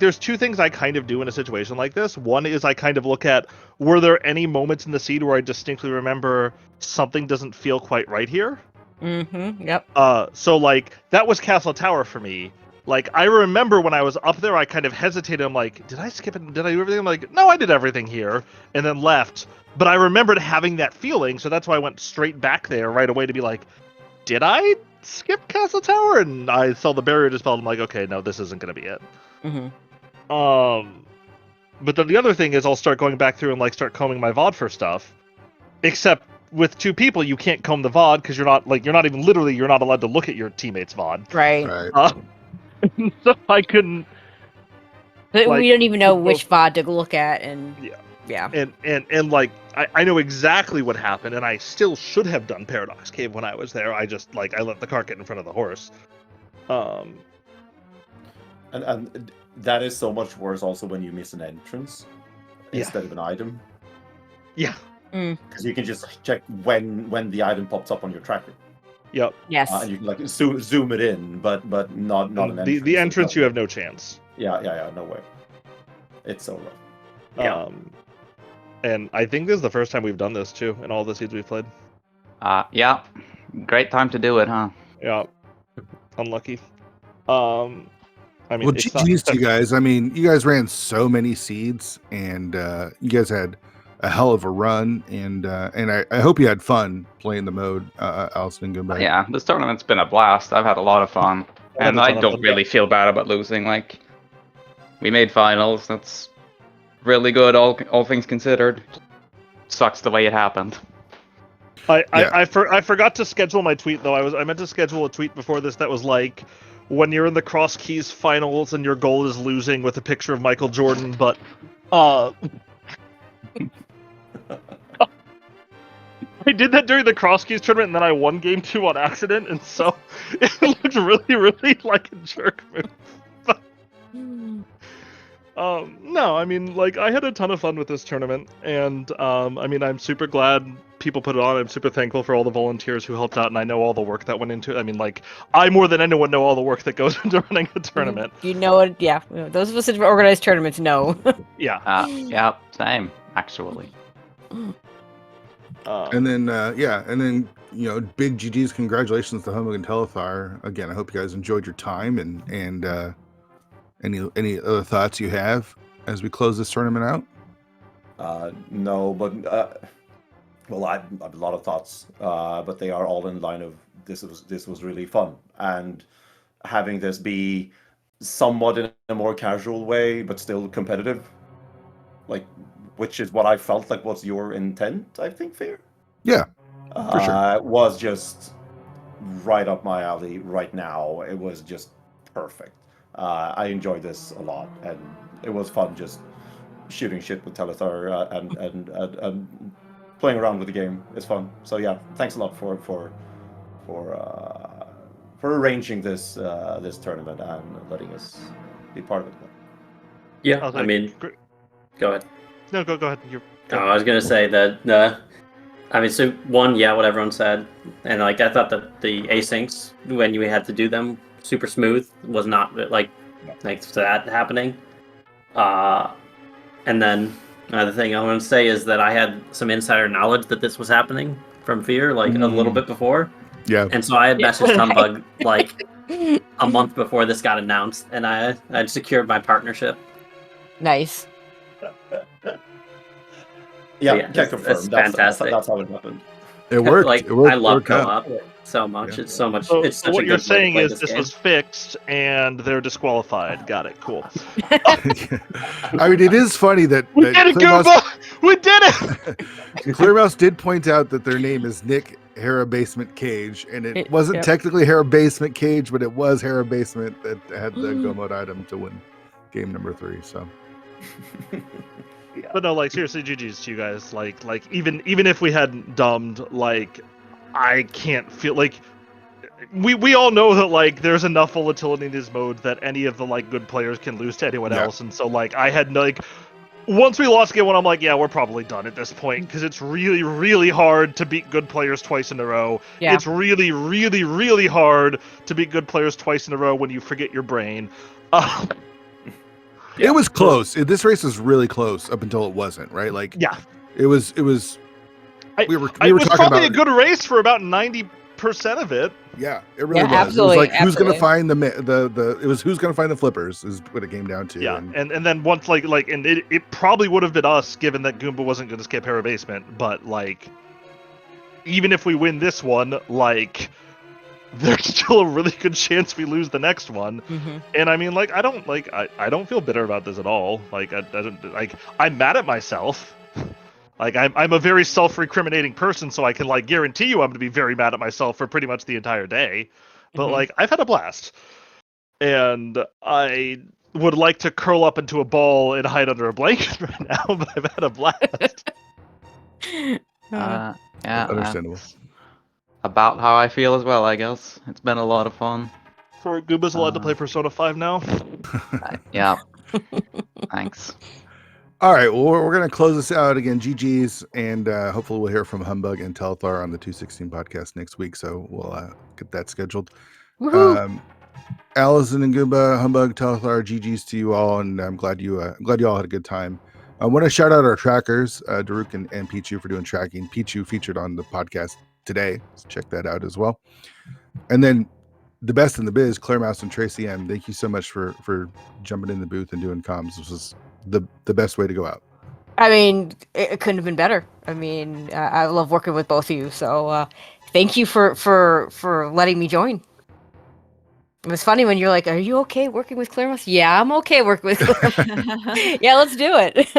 there's two things I kind of do in a situation like this. One is I kind of look at, were there any moments in the seed where I distinctly remember something doesn't feel quite right here? Yep. So that was Castle Tower for me. I remember when I was up there, I kind of hesitated. I'm like, did I skip it? Did I do everything? I'm like, no, I did everything here, and then left. But I remembered having that feeling, so that's why I went straight back there right away to be like, did I skip Castle Tower? And I saw the barrier dispelled. I'm like, okay, no, this isn't gonna be it. But then the other thing is I'll start going back through and start combing my VOD for stuff, except. With two people, you can't comb the VOD because you're not allowed to look at your teammate's VOD. Right. So I couldn't. But we don't even know which VOD to look at, and yeah. And I know exactly what happened, and I still should have done Paradox Cave when I was there. I just I let the cart get in front of the horse. And that is so much worse also when you miss an entrance instead of an item. Yeah. Because you can just check when the item pops up on your tracker. Yep. Yes. And you can zoom it in, but not an entrance. The entrance you have no chance. Yeah, no way. It's so rough. Yeah. And I think this is the first time we've done this too in all the seeds we've played. Yeah. Great time to do it, huh? Yeah. Unlucky. GG's to you guys. You guys ran so many seeds, and you guys had hell of a run, and I hope you had fun playing the mode, Alaszun and Goomba. Yeah, this tournament's been a blast. I've had a lot of fun, and I don't really feel bad about losing. Like, we made finals. That's really good, all things considered. Sucks the way it happened. I forgot to schedule my tweet though. I meant to schedule a tweet before this that was like, when you're in the Crosskeys finals and your goal is losing, with a picture of Michael Jordan, but I did that during the Crosskeys tournament, and then I won game 2 on accident, and so it looked really, really like a jerk move. No, I mean, like, I had a ton of fun with this tournament, and I mean, I'm super glad people put it on. I'm super thankful for all the volunteers who helped out, and I know all the work that went into it. I mean, like, I more than anyone know all the work that goes into running a tournament. You know it, yeah. Those of us that organize tournaments know. Yeah. Yeah, same, actually. And then big GG's, congratulations to Humbugh and Telethar. Again, I hope you guys enjoyed your time, and any other thoughts you have as we close this tournament out? No, but well, I have a lot of thoughts, but they are all in line of this was really fun, and having this be somewhat in a more casual way, but still competitive, like, which is what I felt like was your intent, I think, Fear. Yeah, for sure. Was just right up my alley right now. It was just perfect. I enjoyed this a lot, and it was fun just shooting shit with Telethar and playing around with the game. It's fun. So yeah, thanks a lot for arranging this this tournament and letting us be part of it. Yeah, I mean, go ahead. No, go ahead. I was gonna say that. I mean, so one, yeah, what everyone said, and like I thought that the asyncs when you had to do them super smooth was not like that happening. And then the thing I want to say is that I had some insider knowledge that this was happening from Fear, like a little bit before. Yeah. And so I had messaged Humbugh like a month before this got announced, and I secured my partnership. Nice. Yeah, can confirm. It's fantastic. That's how it happened. It worked. Like, it worked. I love co-op so much. Yeah. It's so much. So, it's such what a you're good way to saying play is this game. was fixed and they're disqualified. Got it. Cool. I mean, it is funny that We did it, Goomba! We did it! Clear Mouse did point out that their name is Nick Hera Basement Cage, and it wasn't technically Hera Basement Cage, but it was Hera Basement that had the Go Mode item to win game number 3. So. Yeah. But no, like, seriously, GG's to you guys. Like even if we hadn't dumbed, like, I can't feel like we all know that like there's enough volatility in this mode that any of the like good players can lose to anyone else, and so like I had like once we lost game 1, I'm like, yeah, we're probably done at this point, because it's really, really hard to beat good players twice in a row. Yeah. It's really, really, really hard to beat good players twice in a row when you forget your brain. It was close. This race was really close up until it wasn't, right? Like, yeah, it was. We were talking probably about a good race for about 90% of it. Yeah, it really was. Absolutely, it was like who's going to find it was who's going to find the flippers is what it came down to. Yeah, and then once and it probably would have been us, given that Goomba wasn't going to skip Hera Basement. But like, even if we win this one, like, there's still a really good chance we lose the next one. Mm-hmm. And I mean, like, I don't feel bitter about this at all. Like, I'm mad at myself. Like, I'm a very self-recriminating person, so I can like guarantee you I'm going to be very mad at myself for pretty much the entire day. But like, I've had a blast, and I would like to curl up into a ball and hide under a blanket right now. But I've had a blast. Yeah, understandable. About how I feel as well, I guess. It's been a lot of fun. So Goomba's allowed to play Persona 5 now? Yeah. Thanks. All right, well, we're going to close this out again. GG's, and hopefully we'll hear from Humbugh and Telethar on the 216 podcast next week, so we'll get that scheduled. Alaszun and Goomba, Humbugh, Telethar, GG's to you all, and I'm glad you all had a good time. I want to shout out our trackers, Daruk and Pichu, for doing tracking. Pichu featured on the podcast today, so check that out as well. And then the best in the biz, Claire Mouse and Tracy M. Thank you so much for jumping in the booth and doing comms. This was the best way to go out. I mean, it couldn't have been better. I mean, I love working with both of you. So thank you for letting me join. It was funny when you're like, "Are you okay working with Claremont?" Yeah, I'm okay working with Claremont. Yeah, let's do it.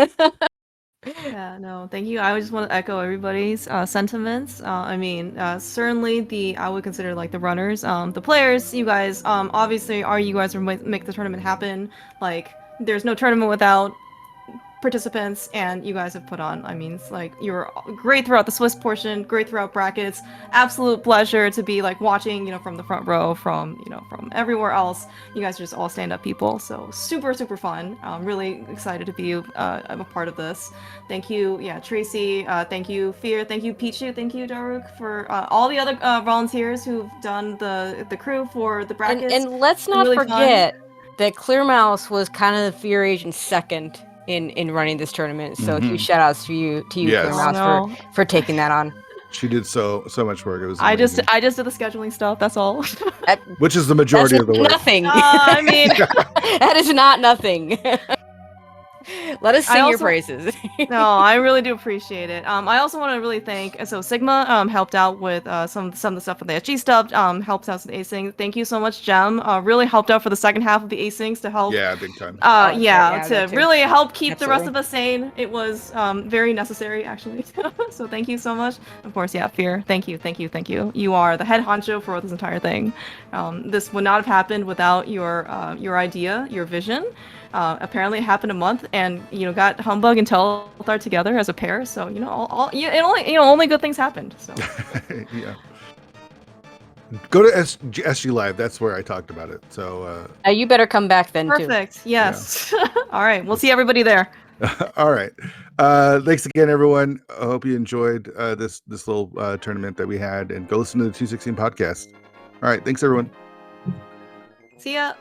Yeah, no, thank you. I just want to echo everybody's sentiments. I mean, certainly I would consider like the runners, the players. You guys, obviously, you guys are make the tournament happen. Like, there's no tournament without participants, and you guys have put on. I mean, it's like you were great throughout the Swiss portion, great throughout brackets. Absolute pleasure to be like watching, from the front row, from everywhere else. You guys are just all stand-up people, so super fun. I'm really excited to be a part of this. Thank you, Tracy. Thank you, Fear. Thank you, Pichu. Thank you, Daruk, for all the other volunteers who've done the crew for the brackets. And let's not really forget that Clear Mouse was kind of the Fear Agent second in running this tournament. So huge shout outs to you, yes. Clear Mouse, for taking that on. She did so much work. It was amazing. I just did the scheduling stuff. That's all. Which is the majority of the work. Nothing. I mean, that is not nothing. Let us sing your praises. No, I really do appreciate it. I also want to really thank Sigma helped out with some of the stuff with the SG stuff. Helps out with acing. Thank you so much, Gem. Really helped out for the second half of the acings to help. Yeah, big time. To really help keep the rest of us sane. It was very necessary actually. So thank you so much. Of course, Fear. Thank you. You are the head honcho for this entire thing. This would not have happened without your idea, your vision. Apparently it happened a month, and got Humbugh and Telethar together as a pair. So only good things happened. So yeah. Go to SG Live. That's where I talked about it. So you better come back then. Perfect. Too. Yes. Yeah. All right. We'll see everybody there. All right. Thanks again, everyone. I hope you enjoyed this little tournament that we had, and go listen to the 216 podcast. All right. Thanks, everyone. See ya.